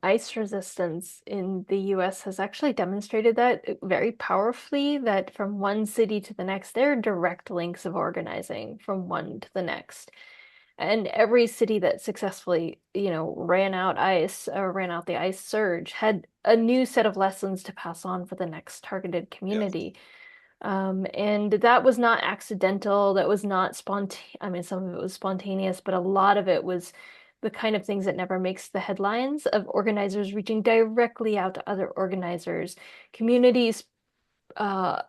ice resistance in the US has actually demonstrated that very powerfully, that from one city to the next, there are direct links of organizing from one to the next. And every city that successfully, ran out ice or ran out the ice surge had a new set of lessons to pass on for the next targeted Yes. community. And that was not accidental. That was not spontaneous. I mean, some of it was spontaneous, but a lot of it was the kind of things that never makes the headlines, of organizers reaching directly out to other organizers, communities uh,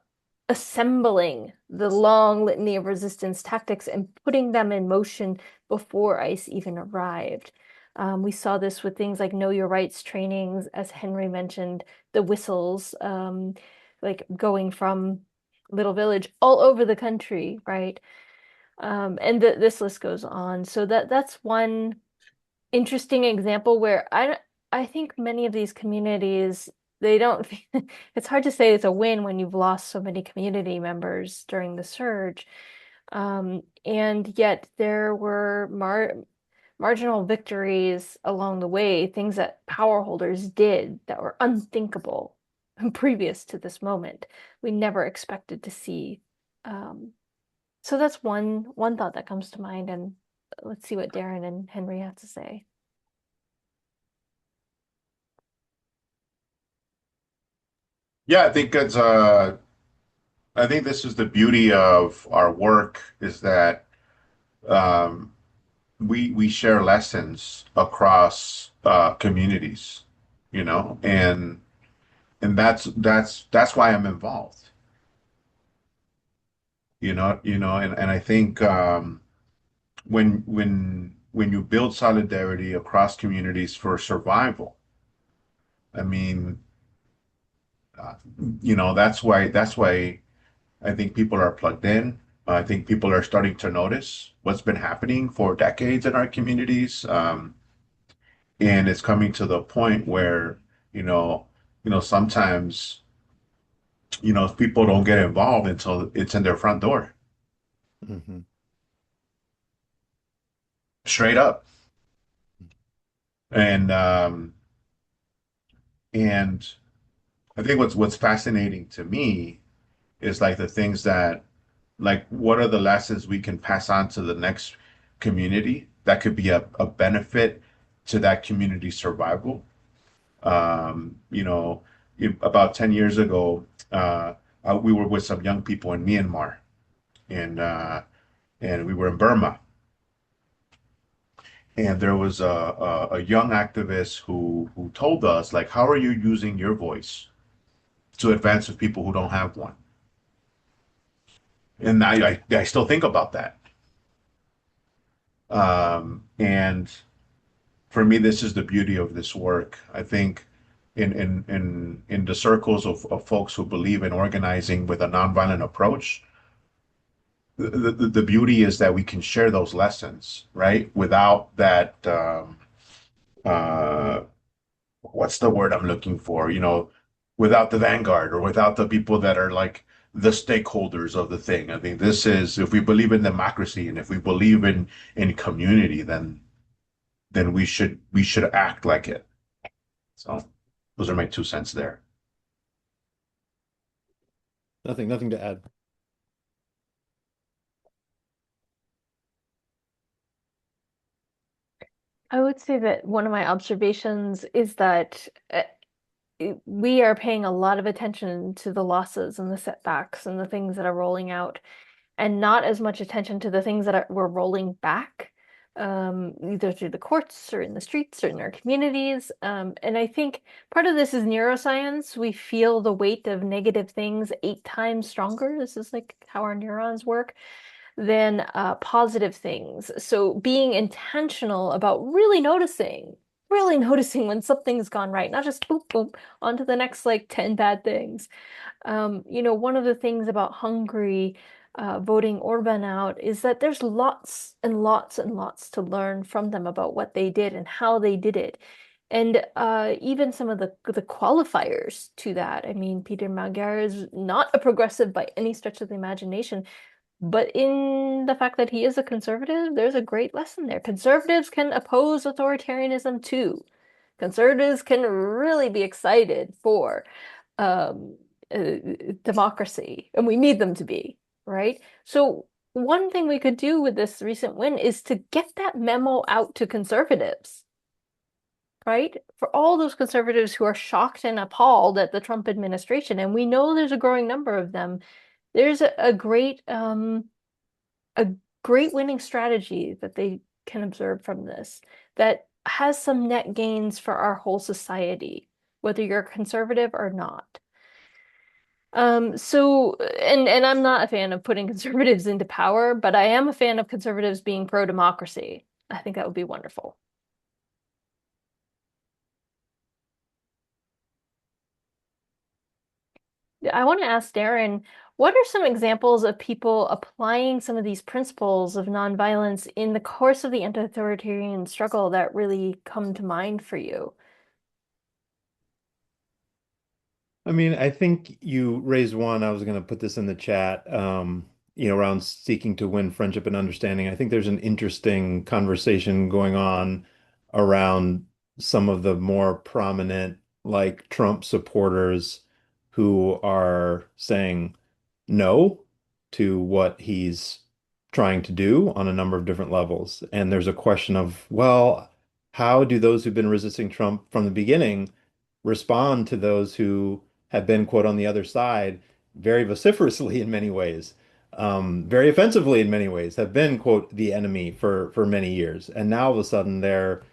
assembling the long litany of resistance tactics and putting them in motion before ICE even arrived. We saw this with things like Know Your Rights trainings, as Henry mentioned, the whistles, like going from Little Village all over the country, right? And this list goes on. So that's one interesting example where I think many of these communities, they don't it's hard to say it's a win when you've lost so many community members during the surge. And yet there were marginal victories along the way, things that power holders did that were unthinkable previous to this moment. We never expected to see. Um, so that's one thought that comes to mind, and let's see what Daryn and Henry have to say. Yeah, I think this is the beauty of our work is that um, we share lessons across communities, and that's why I'm involved, and I think when you build solidarity across communities for survival, I mean, uh, that's why I think people are plugged in. I think people are starting to notice what's been happening for decades in our communities. And it's coming to the point where, you know, sometimes, people don't get involved until it's in their front door, Hmm. straight up. And and I think what's fascinating to me is like the things that, like, what are the lessons we can pass on to the next community that could be a benefit to that community's survival. About 10 years ago, we were with some young people in Myanmar, and we were in Burma, and there was a young activist who told us, like, how are you using your voice to advance with people who don't have one? And I still think about that. And for me, this is the beauty of this work. I think in the circles of folks who believe in organizing with a nonviolent approach, the beauty is that we can share those lessons, right? Without that, uh, what's the word I'm looking for? Without the vanguard or without the people that are like the stakeholders of the thing. I think this is, if we believe in democracy and if we believe in community, then we should act like it. So those are my 2 cents there. Nothing to add. I would say that one of my observations is that we are paying a lot of attention to the losses and the setbacks and the things that are rolling out, and not as much attention to the things that we're rolling back, either through the courts or in the streets or in our communities. And I think part of this is neuroscience. We feel the weight of negative things 8 times stronger. This is like how our neurons work than positive things. So being intentional about really noticing when something's gone right, not just boop, boop, on to the next like 10 bad things. One of the things about Hungary voting Orban out is that there's lots and lots and lots to learn from them about what they did and how they did it. And even some of the qualifiers to that. I mean, Peter Magyar is not a progressive by any stretch of the imagination, but in the fact that he is a conservative, there's a great lesson there. Conservatives can oppose authoritarianism too. Conservatives can really be excited for um, uh, democracy, and we need them to be, right? So one thing we could do with this recent win is to get that memo out to conservatives, right? For all those conservatives who are shocked and appalled at the Trump administration, and we know there's a growing number of them, there's a great winning strategy that they can observe from this that has some net gains for our whole society, whether you're conservative or not. And I'm not a fan of putting conservatives into power, but I am a fan of conservatives being pro-democracy. I think that would be wonderful. I want to ask Daryn, what are some examples of people applying some of these principles of nonviolence in the course of the anti-authoritarian struggle that really come to mind for you? I mean, I think you raised one. I was going to put this in the chat, around seeking to win friendship and understanding. I think there's an interesting conversation going on around some of the more prominent, like Trump supporters who are saying no to what he's trying to do on a number of different levels. And there's a question of, well, how do those who've been resisting Trump from the beginning respond to those who have been, quote, on the other side very vociferously in many ways, very offensively in many ways, have been, quote, the enemy for many years. And now all of a sudden they're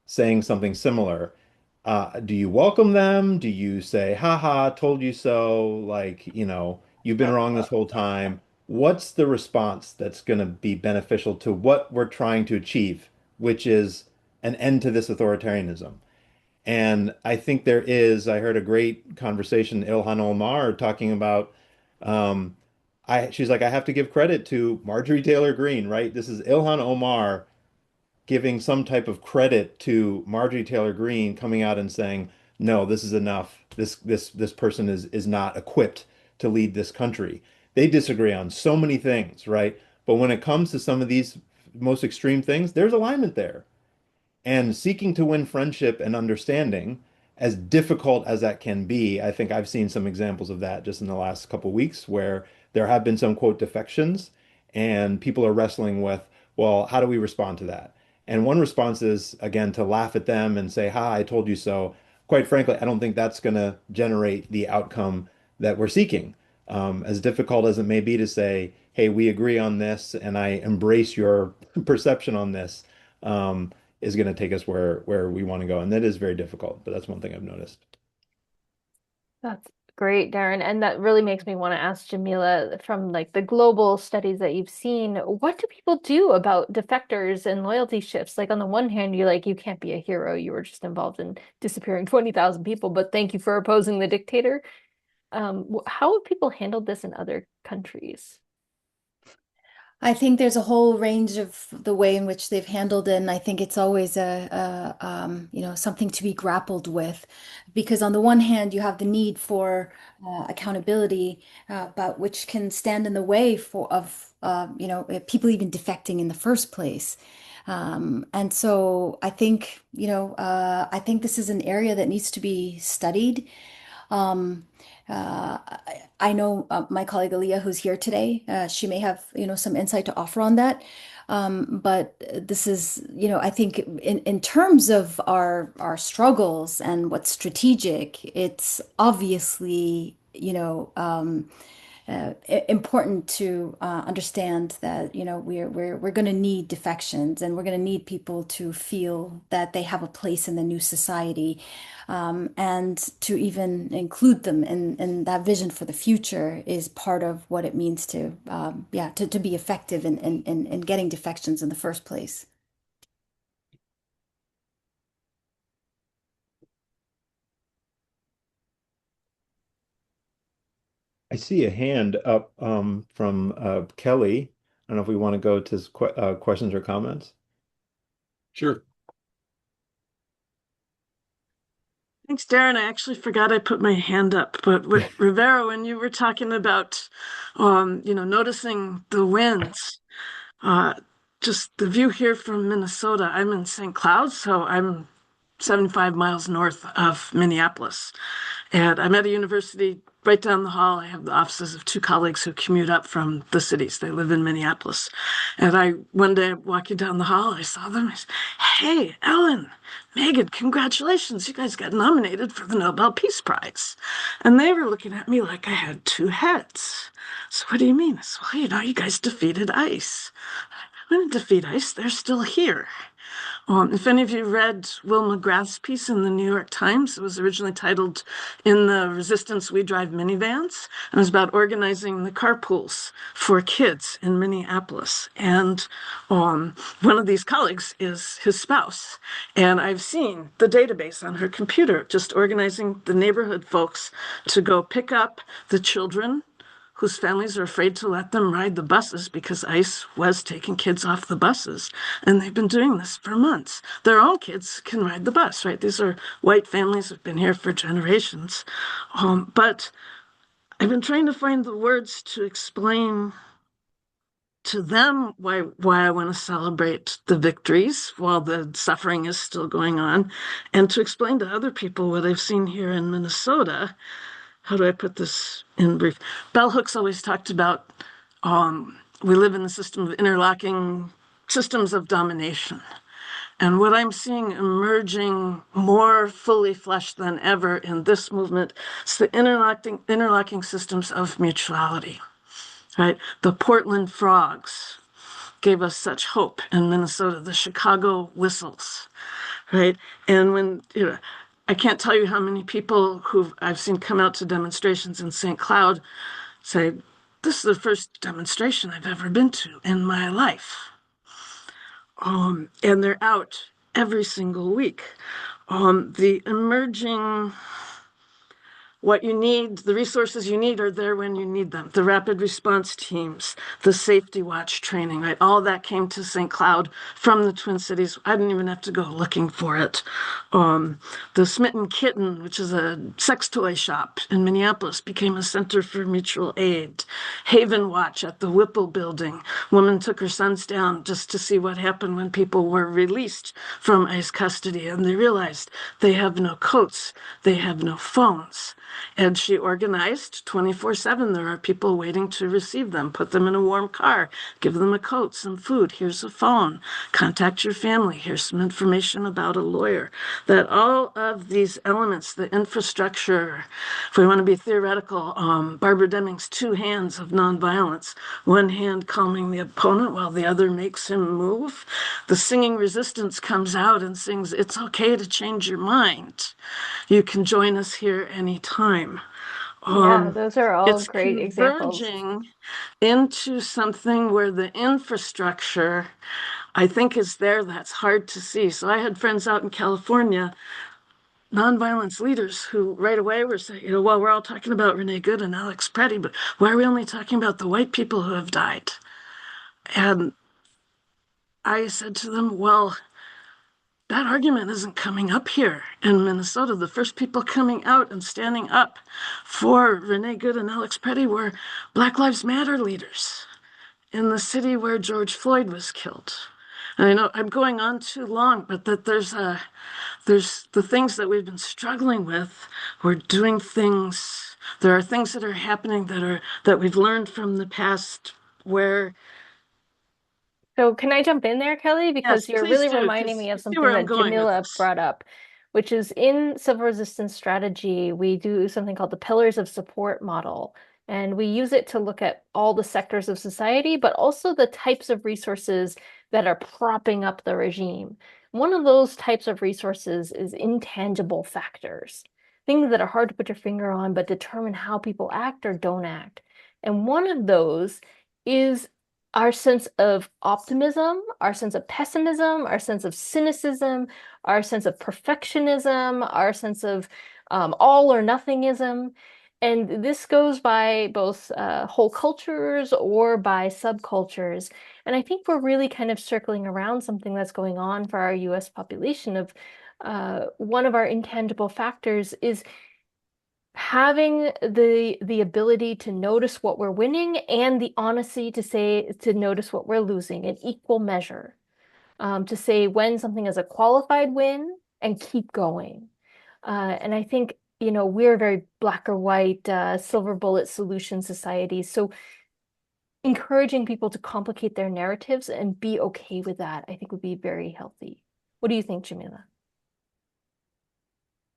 saying something similar. Do you welcome them? Do you say, haha, told you so? Like, you've been wrong this whole time. What's the response that's going to be beneficial to what we're trying to achieve, which is an end to this authoritarianism? And I think I heard a great conversation, Ilhan Omar talking about, she's like, I have to give credit to Marjorie Taylor Greene, right? This is Ilhan Omar giving some type of credit to Marjorie Taylor Greene coming out and saying, no, this is enough. This person is not equipped to lead this country. They disagree on so many things, right? But when it comes to some of these most extreme things, there's alignment there. And seeking to win friendship and understanding, as difficult as that can be, I think I've seen some examples of that just in the last couple of weeks where there have been some quote defections and people are wrestling with, well, how do we respond to that? And one response is, again, to laugh at them and say, ha, I told you so. Quite frankly, I don't think that's going to generate the outcome that we're seeking. As difficult as it may be to say, hey, we agree on this and I embrace your perception on this. Is going to take us where we want to go. And that is very difficult, but that's one thing I've noticed. That's Great, Daryn. And that really makes me want to ask Jamila, from like the global studies that you've seen, what do people do about defectors and loyalty shifts? Like on the one hand, you're like, you can't be a hero. You were just involved in disappearing 20,000 people, but thank you for opposing the dictator. How have people handled this in other countries? I think there's a whole range of the way in which they've handled it, and I think it's always something to be grappled with, because on the one hand you have the need for accountability, but which can stand in the way of people even defecting in the first place. And so I think this is an area that needs to be studied. Um, uh, I know my colleague Aaliyah, who's here today, she may have, some insight to offer on that. But this is, I think in terms of our struggles and what's strategic, it's obviously, important to understand that we're going to need defections, and we're going to need people to feel that they have a place in the new society, and to even include them in that vision for the future is part of what it means to be effective in getting defections in the first place. I see a hand up from Kelly. I don't know if we want to go to questions or comments. Sure. Thanks, Daryn. I actually forgot I put my hand up, but Rivera, when you were talking about, noticing the winds, uh, just the view here from Minnesota, I'm in St. Cloud, so I'm 75 miles north of Minneapolis. And I'm at a university right down the hall. I have the offices of two colleagues who commute up from the cities. They live in Minneapolis. And one day walking down the hall, I saw them. I said, "Hey, Ellen, Megan, congratulations. You guys got nominated for the Nobel Peace Prize." And they were looking at me like I had two heads. "So what do you mean?" I said, "Well, you guys defeated ICE." "We didn't defeat ICE. They're still here." If any of you read Will McGrath's piece in the New York Times, it was originally titled "In the Resistance We Drive Minivans," and it was about organizing the carpools for kids in Minneapolis. And one of these colleagues is his spouse. And I've seen the database on her computer, just organizing the neighborhood folks to go pick up the children whose families are afraid to let them ride the buses because ICE was taking kids off the buses. And they've been doing this for months. Their own kids can ride the bus, right? These are white families who've been here for generations. But I've been trying to find the words to explain to them why I want to celebrate the victories while the suffering is still going on, and to explain to other people what I've seen here in Minnesota. How do I put this in brief? Bell Hooks always talked about we live in a system of interlocking systems of domination. And what I'm seeing emerging more fully fleshed than ever in this movement is the interlocking systems of mutuality, right? The Portland frogs gave us such hope in Minnesota, the Chicago whistles, right? And I can't tell you how many people who I've seen come out to demonstrations in St. Cloud say, "This is the first demonstration I've ever been to in my life." And they're out every single week. The emerging What you need, the resources you need are there when you need them. The rapid response teams, the safety watch training, right? All that came to St. Cloud from the Twin Cities. I didn't even have to go looking for it. The Smitten Kitten, which is a sex toy shop in Minneapolis, became a center for mutual aid. Haven Watch at the Whipple building. Woman took her sons down just to see what happened when people were released from ICE custody, and they realized they have no coats, they have no phones. And she organized 24/7. There are people waiting to receive them. Put them in a warm car. Give them a coat, some food. Here's a phone. Contact your family. Here's some information about a lawyer. That all of these elements, the infrastructure, if we want to be theoretical, Barbara Deming's two hands of nonviolence, one hand calming the opponent while the other makes him move. The singing resistance comes out and sings, "It's okay to change your mind. You can join us here anytime." Yeah, those are all It's great examples. converging into something where the infrastructure, I think, is there that's hard to see. So I had friends out in California, nonviolence leaders, who right away were saying, well, we're all talking about Renee Good and Alex Preddy, but why are we only talking about the white people who have died? And I said to them, well, that argument isn't coming up here in Minnesota. The first people coming out and standing up for Renee Good and Alex Preddy were Black Lives Matter leaders in the city where George Floyd was killed. And I know I'm going on too long, but that there's the things that we've been struggling with. We're doing things. There are things that are happening that we've learned from the past where. So can I jump in there, Kelly? Because Yes, you're please really do, reminding because me of you see something where I'm that going with Jamila this. brought up, which is in civil resistance strategy, we do something called the pillars of support model. And we use it to look at all the sectors of society, but also the types of resources that are propping up the regime. One of those types of resources is intangible factors, things that are hard to put your finger on, but determine how people act or don't act. And one of those is our sense of optimism, our sense of pessimism, our sense of cynicism, our sense of perfectionism, our sense of all or nothingism. And this goes by both whole cultures or by subcultures. And I think we're really kind of circling around something that's going on for our US population of one of our intangible factors is having the ability to notice what we're winning and the honesty to notice what we're losing in equal measure. To say when something is a qualified win and keep going. And I think, we're a very black or white, silver bullet solution society. So encouraging people to complicate their narratives and be okay with that, I think would be very healthy. What do you think, Jamila?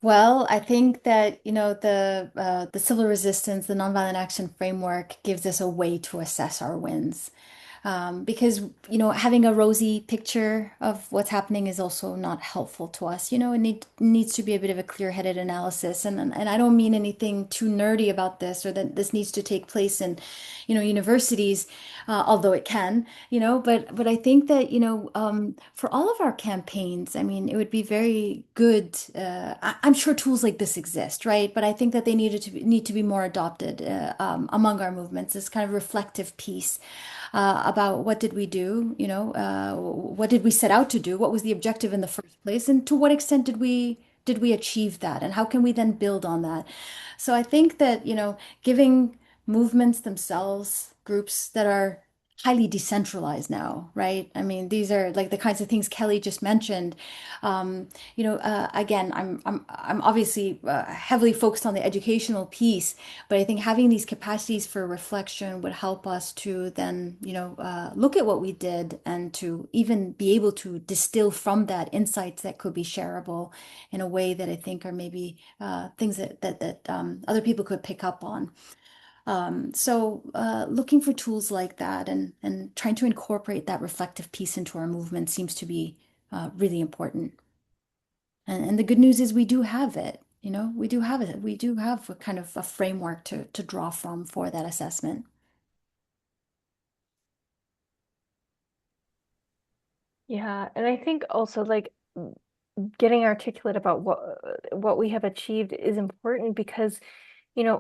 Well, I think that, the civil resistance, the nonviolent action framework gives us a way to assess our wins. Because, having a rosy picture of what's happening is also not helpful to us. Needs to be a bit of a clear-headed analysis. And I don't mean anything too nerdy about this or that this needs to take place in, universities, although it can, but I think that, for all of our campaigns, I mean, it would be very good. I'm sure tools like this exist, right? But I think that they need to be more adopted among our movements, this kind of reflective piece about what did we do, what did we set out to do, what was the objective in the first place, and to what extent did we achieve that, and how can we then build on that? So I think that, giving movements themselves, groups that are highly decentralized now, right? I mean, these are like the kinds of things Kelly just mentioned. Again, I'm obviously heavily focused on the educational piece, but I think having these capacities for reflection would help us to then, look at what we did and to even be able to distill from that insights that could be shareable in a way that I think are maybe things that other people could pick up on. So looking for tools like that and trying to incorporate that reflective piece into our movement seems to be really important. And the good news is we do have it. We do have it. We do have a kind of a framework to draw from for that assessment. Yeah, and I think also like getting articulate about what we have achieved is important because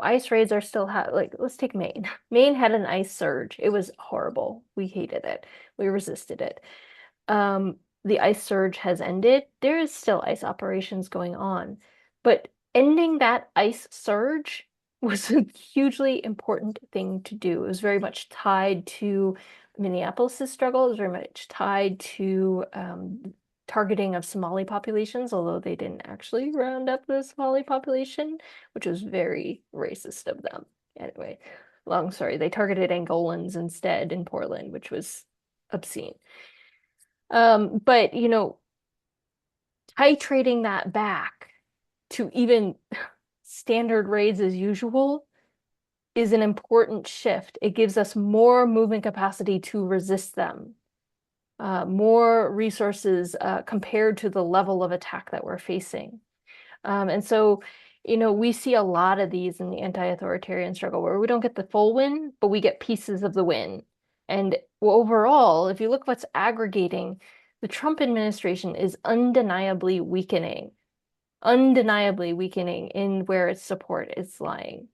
ice raids are still like let's take Maine. Maine had an ice surge. It was horrible. We hated it. We resisted it. The ice surge has ended. There is still ice operations going on, but ending that ice surge was a hugely important thing to do. It was very much tied to Minneapolis's struggle. It was very much tied to targeting of Somali populations, although they didn't actually round up the Somali population, which was very racist of them. Anyway, long story. They targeted Angolans instead in Portland, which was obscene. But titrating that back to even standard raids as usual is an important shift. It gives us more movement capacity to resist them, more resources compared to the level of attack that we're facing. And so, We see a lot of these in the anti-authoritarian struggle where we don't get the full win, but we get pieces of the win. And overall, if you look what's aggregating, the Trump administration is undeniably weakening in where its support is lying.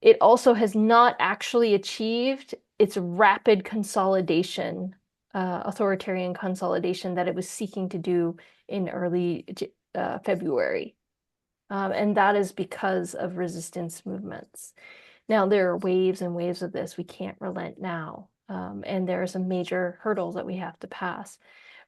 It also has not actually achieved its rapid consolidation, authoritarian consolidation that it was seeking to do in early February. And that is because of resistance movements. Now, there are waves and waves of this. We can't relent now. And there are some major hurdles that we have to pass.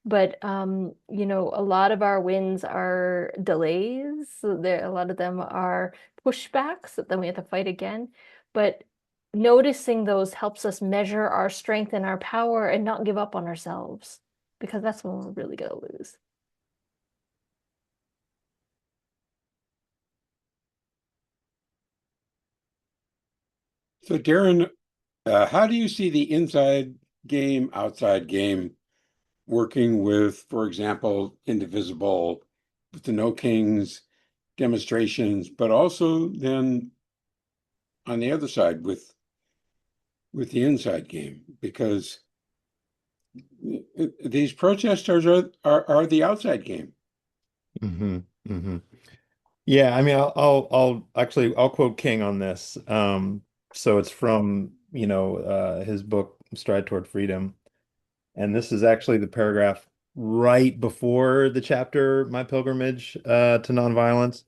But a lot of our wins are delays. So a lot of them are pushbacks that then we have to fight again. But noticing those helps us measure our strength and our power and not give up on ourselves, because that's when we're really going to lose. So, Daryn, how do you see the inside game, outside game working with, for example, Indivisible, with the No Kings demonstrations, but also then on the other side with the inside game? Because these protesters are the outside game. Hmm. Hmm. Yeah, I mean, I'll quote King on this. So it's from, his book Stride Toward Freedom. And this is actually the paragraph right before the chapter, My Pilgrimage to Nonviolence.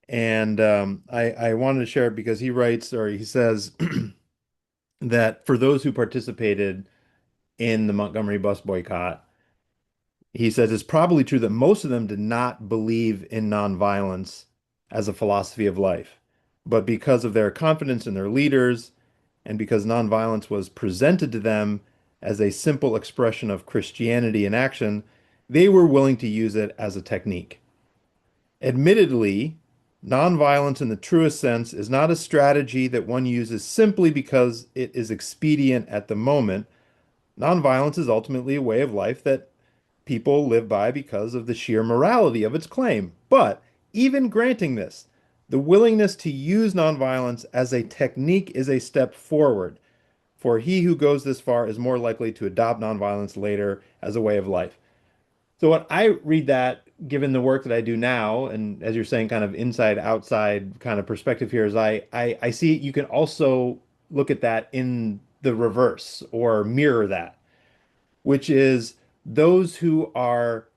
And I wanted to share it because he writes, or he says, that for those who participated in the Montgomery bus boycott, he says it's probably true that most of them did not believe in nonviolence as a philosophy of life. But because of their confidence in their leaders, and because nonviolence was presented to them as a simple expression of Christianity in action, they were willing to use it as a technique. Admittedly, nonviolence in the truest sense is not a strategy that one uses simply because it is expedient at the moment. Nonviolence is ultimately a way of life that people live by because of the sheer morality of its claim. But even granting this, the willingness to use nonviolence as a technique is a step forward, for he who goes this far is more likely to adopt nonviolence later as a way of life. So when I read that, given the work that I do now, and as you're saying, kind of inside outside kind of perspective here, is I see you can also look at that in the reverse or mirror that, which is those who are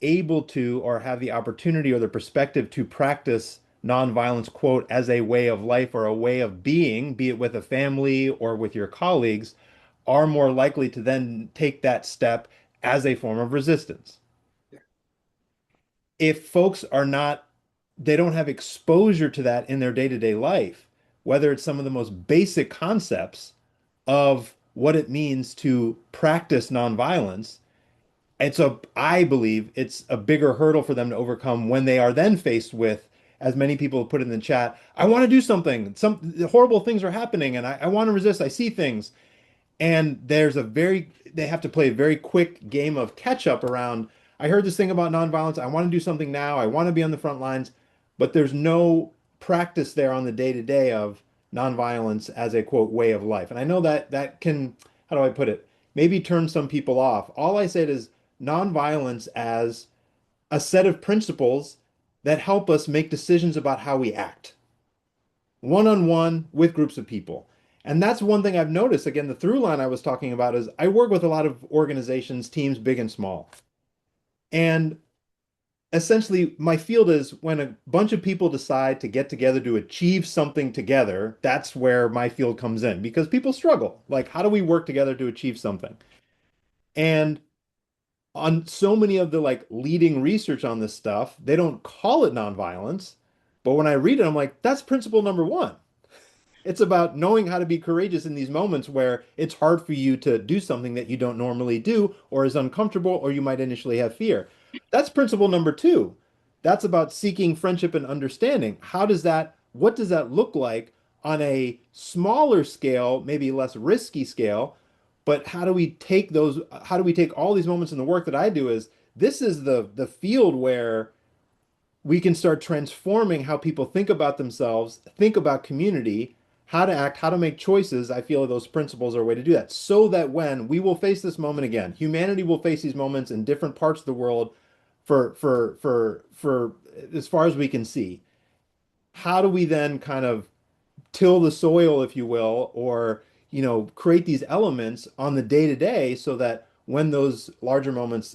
able to or have the opportunity or the perspective to practice nonviolence, quote, as a way of life or a way of being, be it with a family or with your colleagues, are more likely to then take that step as a form of resistance. If folks are not, they don't have exposure to that in their day-to-day life, whether it's some of the most basic concepts of what it means to practice nonviolence, I believe it's a bigger hurdle for them to overcome when they are then faced with, as many people have put in the chat, I want to do something. Some horrible things are happening and I want to resist. I see things. And they have to play a very quick game of catch up around, I heard this thing about nonviolence. I want to do something now. I want to be on the front lines, but there's no practice there on the day to day of nonviolence as a quote way of life. And I know that can, how do I put it? Maybe turn some people off. All I said is nonviolence as a set of principles that help us make decisions about how we act one on one with groups of people. And that's one thing I've noticed. Again, the through line I was talking about is I work with a lot of organizations, teams, big and small. And essentially, my field is when a bunch of people decide to get together to achieve something together, that's where my field comes in because people struggle. Like, how do we work together to achieve something? And on so many of the like leading research on this stuff, they don't call it nonviolence. But when I read it, I'm like, that's principle number one. It's about knowing how to be courageous in these moments where it's hard for you to do something that you don't normally do or is uncomfortable or you might initially have fear. That's principle number two. That's about seeking friendship and understanding. What does that look like on a smaller scale, maybe less risky scale? But how do we take all these moments in the work that I do is this is the field where we can start transforming how people think about themselves, think about community, how to act, how to make choices. I feel those principles are a way to do that. So that when we will face this moment again, humanity will face these moments in different parts of the world for as far as we can see. How do we then kind of till the soil, if you will, or create these elements on the day to day so that when those larger moments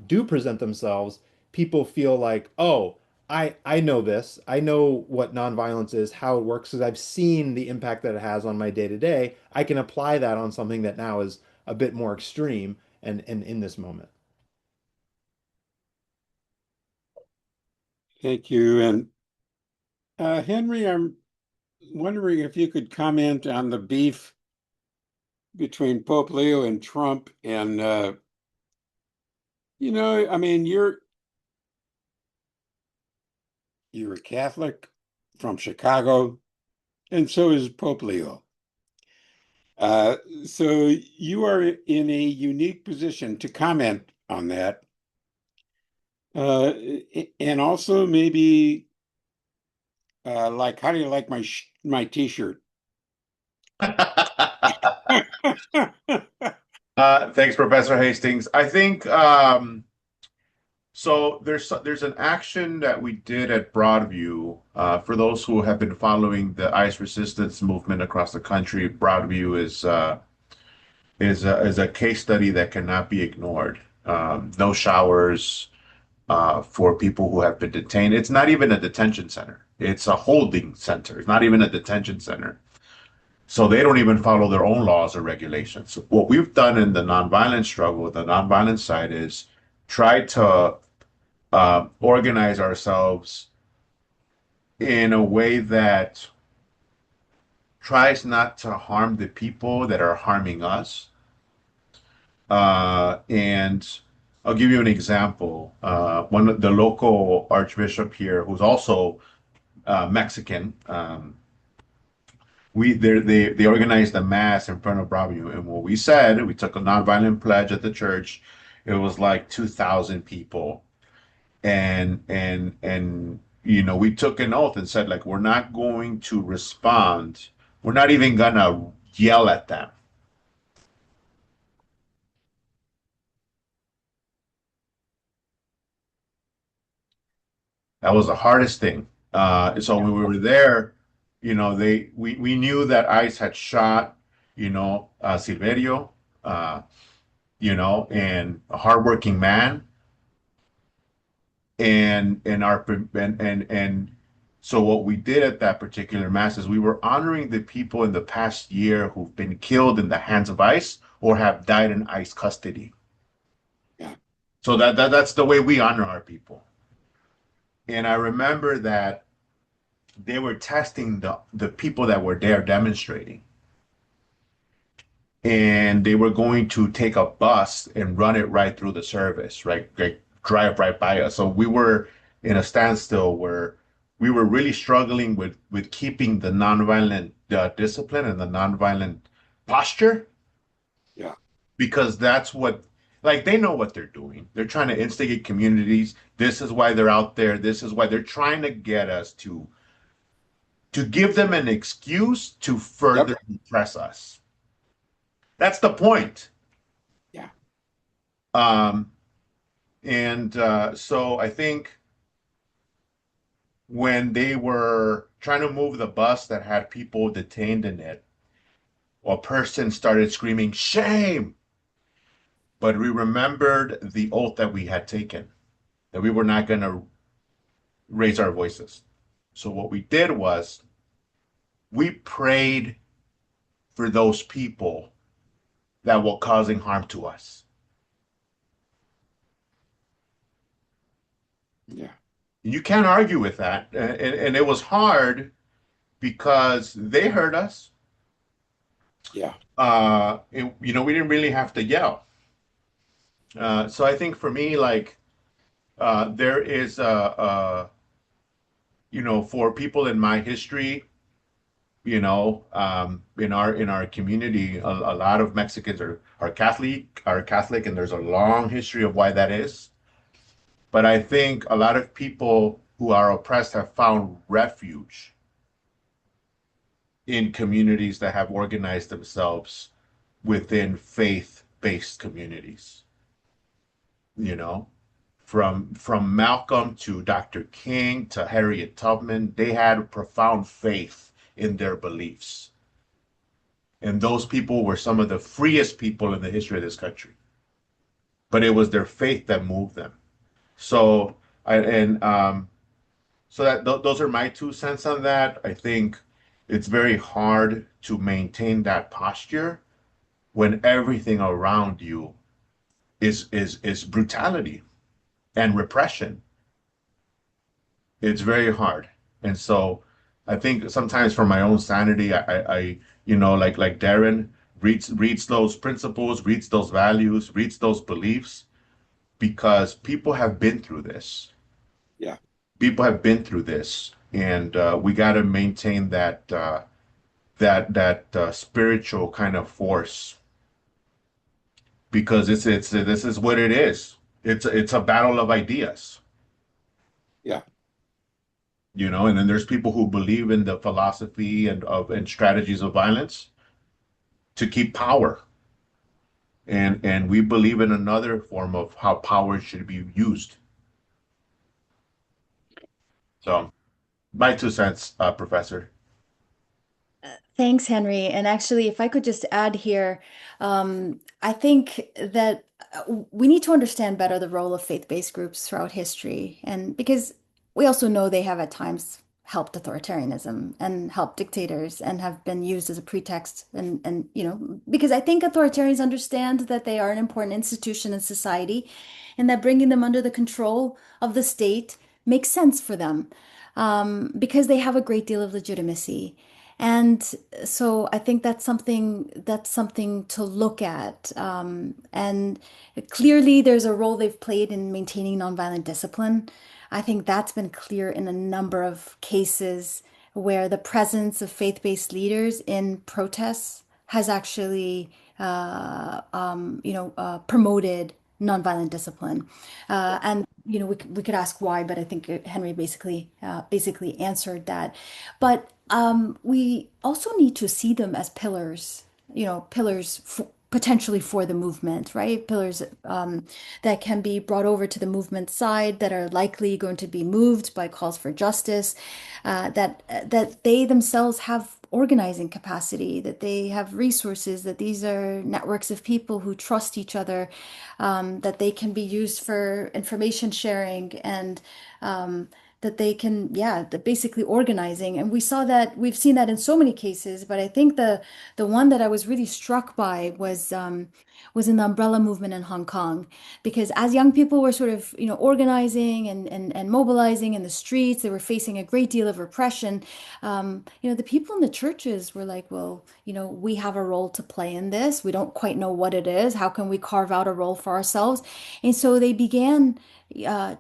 do present themselves, people feel like, oh, I know this. I know what nonviolence is, how it works, because I've seen the impact that it has on my day to day. I can apply that on something that now is a bit more extreme and in this moment. Thank you. And Henry, I'm wondering if you could comment on the beef between Pope Leo and Trump. And, I mean, you're a Catholic from Chicago, and so is Pope Leo. Uh, so you are in a unique position to comment on that. Uh, and also maybe like, how do you like my t-shirt? Thanks, Professor Hastings. I think so. There's an action that we did at Broadview. For those who have been following the ICE resistance movement across the country, Broadview is a case study that cannot be ignored. No showers for people who have been detained. It's not even a detention center. It's a holding center. It's not even a detention center. So they don't even follow their own laws or regulations. What we've done in the nonviolent struggle, the nonviolent side, is try to organize ourselves in a way that tries not to harm the people that are harming us. And I'll give you an example. One of the local archbishop here, who's also Mexican, they organized a mass in front of Broadview, and what we said, we took a nonviolent pledge at the church. It was like 2,000 people, and we took an oath and said, like, we're not going to respond. We're not even gonna yell at them. That was the hardest thing. So when we were there, we knew that ICE had shot, Silverio, uh, and a hardworking man, and so what we did at that particular mass is we were honoring the people in the past year who've been killed in the hands of ICE or have died in ICE custody. Yeah. So that's the way we honor our people. And I remember that they were testing the people that were there demonstrating. And they were going to take a bus and run it right through the service, right? Like drive right by us. So we were in a standstill where we were really struggling with keeping the nonviolent discipline and the nonviolent posture. Yeah. Because that's what, like, they know what they're doing. They're trying to instigate communities. This is why they're out there. This is why they're trying to get us to give them an excuse to further repress us. That's the point. Yeah. So I think when they were trying to move the bus that had people detained in it, a person started screaming, "Shame!" But we remembered the oath that we had taken, that we were not going to raise our voices. So what we did was we prayed for those people that were causing harm to us. Yeah. You can't argue with that. And it was hard because they heard us. Yeah. We didn't really have to yell. So I think for me, like, there is for people in my history, in our community, a lot of Mexicans are Catholic, and there's a long history of why that is. But I think a lot of people who are oppressed have found refuge in communities that have organized themselves within faith-based communities. You know, from Malcolm to Dr. King to Harriet Tubman, they had profound faith in their beliefs. And those people were some of the freest people in the history of this country. But it was their faith that moved them. So so those are my 2 cents on that. I think it's very hard to maintain that posture when everything around you is brutality and repression. It's very hard. And so I think sometimes for my own sanity, I like Daryn reads those principles, reads those values, reads those beliefs, because people have been through this. Yeah. People have been through this, and we got to maintain that spiritual kind of force, because it's this is what it is. It's a battle of ideas. Yeah. And then there's people who believe in the philosophy and strategies of violence to keep power. And we believe in another form of how power should be used. So my 2 cents, Professor. Thanks, Henry. And actually, if I could just add here, I think that we need to understand better the role of faith-based groups throughout history. And because we also know they have at times helped authoritarianism and helped dictators and have been used as a pretext. And because I think authoritarians understand that they are an important institution in society and that bringing them under the control of the state makes sense for them, because they have a great deal of legitimacy. And so I think that's something to look at. And clearly, there's a role they've played in maintaining nonviolent discipline. I think that's been clear in a number of cases where the presence of faith-based leaders in protests has actually, promoted nonviolent discipline. And we could ask why, but I think Henry basically answered that. But we also need to see them as pillars, pillars potentially for the movement, right? Pillars that can be brought over to the movement side, that are likely going to be moved by calls for justice, that they themselves have organizing capacity, that they have resources, that these are networks of people who trust each other, that they can be used for information sharing, and that they can, yeah, basically organizing. And we've seen that in so many cases, but I think the one that I was really struck by was in the umbrella movement in Hong Kong, because as young people were sort of, organizing and mobilizing in the streets, they were facing a great deal of repression. The people in the churches were like, well, we have a role to play in this. We don't quite know what it is. How can we carve out a role for ourselves? And so they began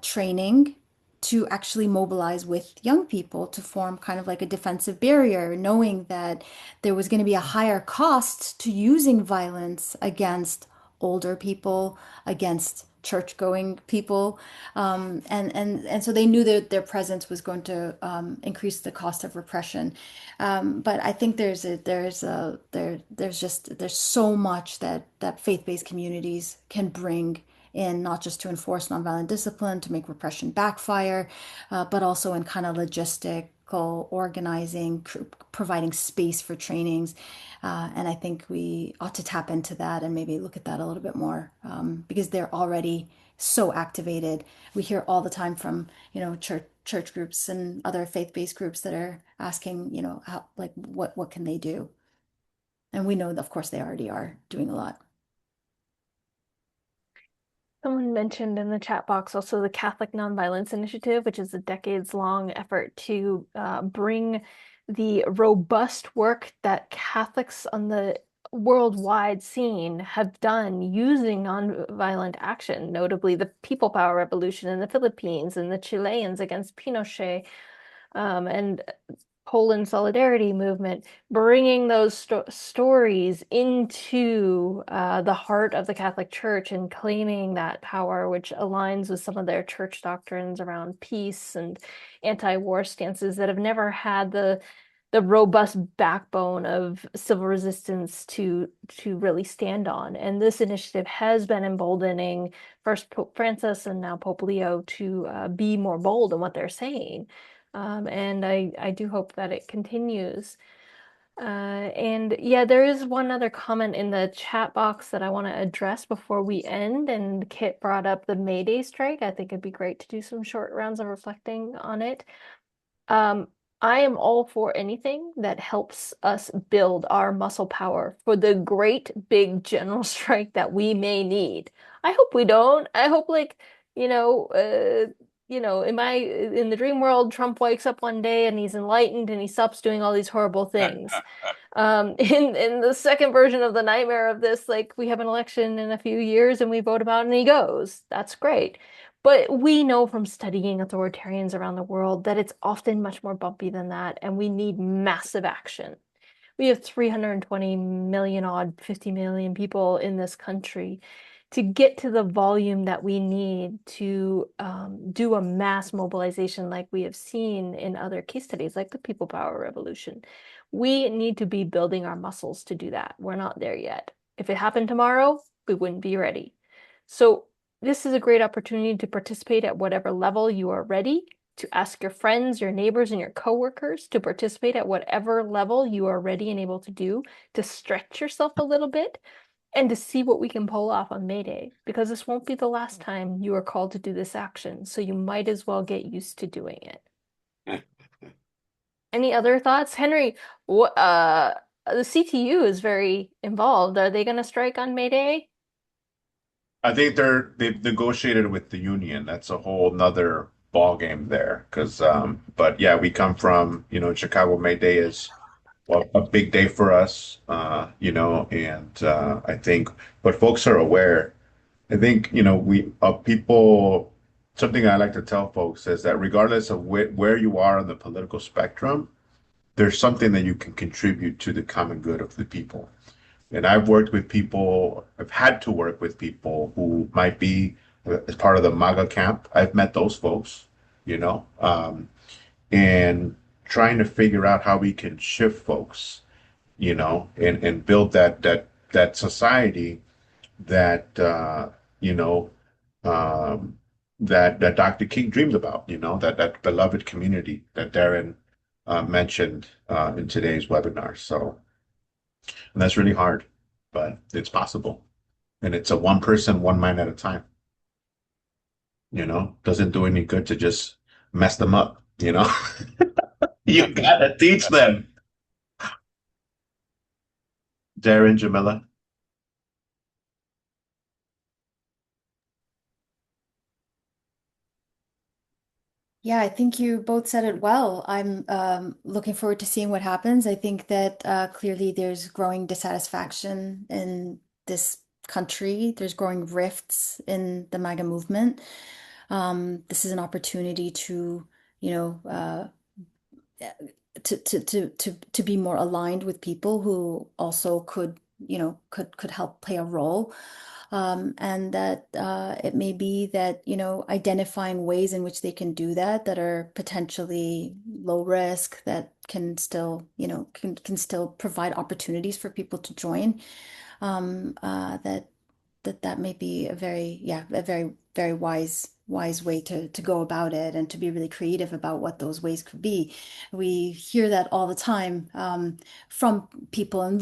training to actually mobilize with young people to form kind of like a defensive barrier, knowing that there was going to be a higher cost to using violence against older people, against church-going people, and so they knew that their presence was going to increase the cost of repression. But I think there's so much that faith-based communities can bring in, not just to enforce nonviolent discipline, to make repression backfire, but also in kind of logistical organizing, providing space for trainings. And I think we ought to tap into that and maybe look at that a little bit more, because they're already so activated. We hear all the time from, church groups and other faith-based groups that are asking, how, like, what can they do? And we know that, of course, they already are doing a lot. Someone mentioned in the chat box also the Catholic Nonviolence Initiative, which is a decades-long effort to bring the robust work that Catholics on the worldwide scene have done using nonviolent action, notably the People Power Revolution in the Philippines and the Chileans against Pinochet, and Poland solidarity movement, bringing those stories into the heart of the Catholic Church and claiming that power, which aligns with some of their church doctrines around peace and anti-war stances that have never had the robust backbone of civil resistance to really stand on. And this initiative has been emboldening first Pope Francis and now Pope Leo to be more bold in what they're saying. And I do hope that it continues. And yeah, there is one other comment in the chat box that I want to address before we end. And Kit brought up the May Day strike. I think it'd be great to do some short rounds of reflecting on it. I am all for anything that helps us build our muscle power for the great big general strike that we may need. I hope we don't. I hope you know, uh, in the dream world, Trump wakes up one day and he's enlightened and he stops doing all these horrible things. In the second version of the nightmare of this, like we have an election in a few years and we vote him out and he goes. That's great. But we know from studying authoritarians around the world that it's often much more bumpy than that, and we need massive action. We have 320 million odd, 50 million people in this country. To get to the volume that we need to do a mass mobilization like we have seen in other case studies, like the People Power Revolution, we need to be building our muscles to do that. We're not there yet. If it happened tomorrow, we wouldn't be ready. So this is a great opportunity to participate at whatever level you are ready, to ask your friends, your neighbors, and your coworkers to participate at whatever level you are ready and able to do, to stretch yourself a little bit, and to see what we can pull off on May Day, because this won't be the last time you are called to do this action, so you might as well get used to doing it. Any other thoughts? Henry, what the CTU is very involved. Are they going to strike on May Day? I think they've negotiated with the union. That's a whole nother ball game there. But yeah, we come from, Chicago. May Day is, well, a big day for us, and I think, but folks are aware. I think, people, something I like to tell folks is that regardless of where you are on the political spectrum, there's something that you can contribute to the common good of the people. And I've had to work with people who might be as part of the MAGA camp. I've met those folks, you know, and trying to figure out how we can shift folks, and build that society that, you know, um, that Dr. King dreams about, that beloved community that Daryn mentioned in today's webinar. So, and that's really hard, but it's possible. And it's a one person, one mind at a time. Doesn't do any good to just mess them up. You gotta teach them. Daryn, Jamila. Yeah, I think you both said it well. I'm looking forward to seeing what happens. I think that clearly there's growing dissatisfaction in this country. There's growing rifts in the MAGA movement. This is an opportunity to, you know, to be more aligned with people who also could, could help play a role. And that it may be that, identifying ways in which they can do that that are potentially low risk, that can still, can still provide opportunities for people to join. That may be a very, yeah, a very, very wise way to go about it, and to be really creative about what those ways could be. We hear that all the time from people, and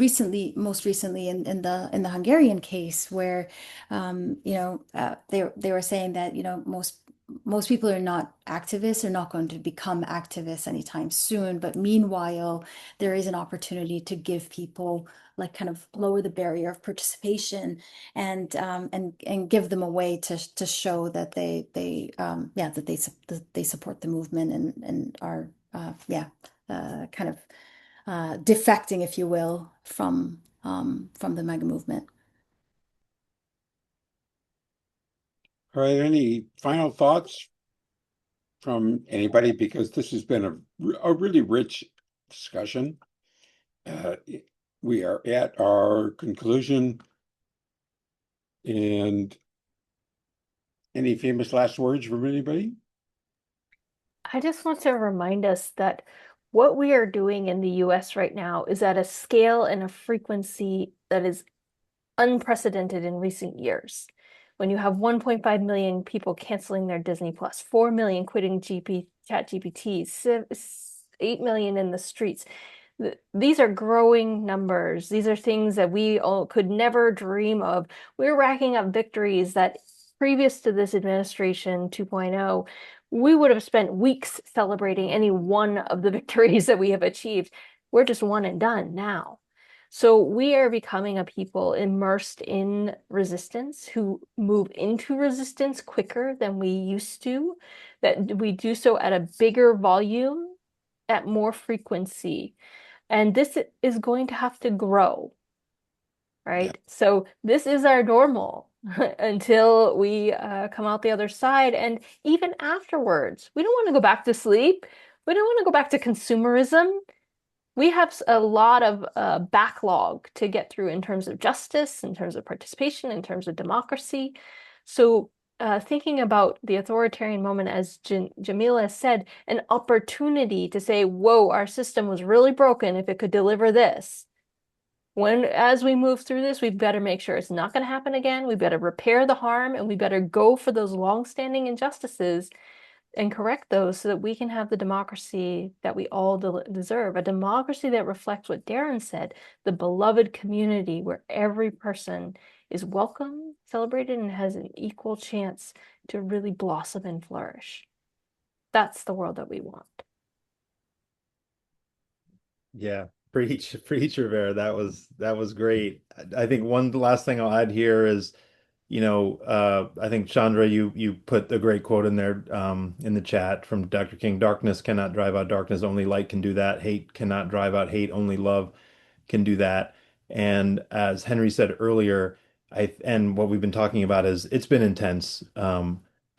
most recently in the Hungarian case, where they were saying that most people are not activists, are not going to become activists anytime soon. But meanwhile, there is an opportunity to give people, like, kind of lower the barrier of participation, and give them a way to show that they support the movement, and are kind of defecting, if you will, from the MAGA movement. All right, any final thoughts from anybody? Because this has been a really rich discussion. We are at our conclusion. And any famous last words from anybody? I just want to remind us that what we are doing in the US right now is at a scale and a frequency that is unprecedented in recent years. When you have 1.5 million people canceling their Disney Plus, 4 million quitting ChatGPT, 8 million in the streets. These are growing numbers. These are things that we all could never dream of. We're racking up victories that previous to this administration 2.0, we would have spent weeks celebrating any one of the victories that we have achieved. We're just one and done now. So we are becoming a people immersed in resistance who move into resistance quicker than we used to, that we do so at a bigger volume, at more frequency. And this is going to have to grow, right? Yeah. So this is our normal until we come out the other side. And even afterwards, we don't want to go back to sleep. We don't want to go back to consumerism. We have a lot of backlog to get through in terms of justice, in terms of participation, in terms of democracy. So thinking about the authoritarian moment, as Jamila said, an opportunity to say, whoa, our system was really broken if it could deliver this. As we move through this, we better make sure it's not going to happen again. We better repair the harm, and we better go for those long-standing injustices and correct those so that we can have the democracy that we all deserve. A democracy that reflects what Daryn said, the beloved community where every person is welcome, celebrated, and has an equal chance to really blossom and flourish. That's the world that we want. Yeah, preach, preach, Rivera. That was great. I think one last thing I'll add here is, I think Chandra, you put a great quote in there in the chat from Dr. King. Darkness cannot drive out darkness, only light can do that. Hate cannot drive out hate, only love can do that. And as Henry said earlier, and what we've been talking about is it's been intense.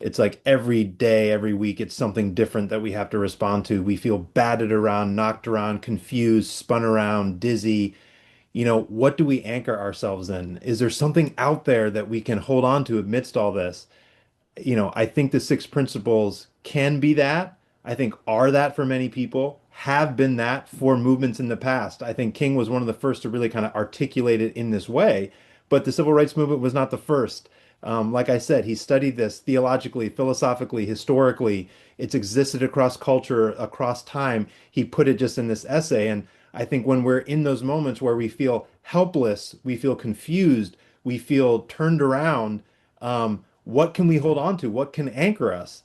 It's like every day, every week, it's something different that we have to respond to. We feel batted around, knocked around, confused, spun around, dizzy. What do we anchor ourselves in? Is there something out there that we can hold on to amidst all this? I think the six principles can be that. I think are that for many people, have been that for movements in the past. I think King was one of the first to really kind of articulate it in this way, but the civil rights movement was not the first. Like I said, he studied this theologically, philosophically, historically. It's existed across culture, across time. He put it just in this essay. And I think when we're in those moments where we feel helpless, we feel confused, we feel turned around, what can we hold on to? What can anchor us?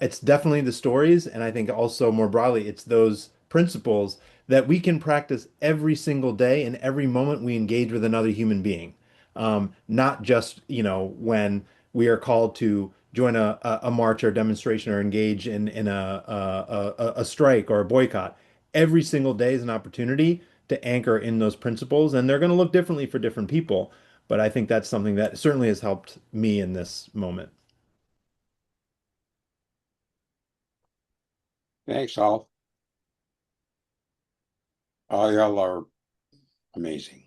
It's definitely the stories, and I think also more broadly, it's those principles that we can practice every single day and every moment we engage with another human being. Not just, when we are called to join a march or demonstration or engage in a strike or a boycott. Every single day is an opportunity to anchor in those principles, and they're going to look differently for different people. But I think that's something that certainly has helped me in this moment. Thanks, all. All y'all are amazing.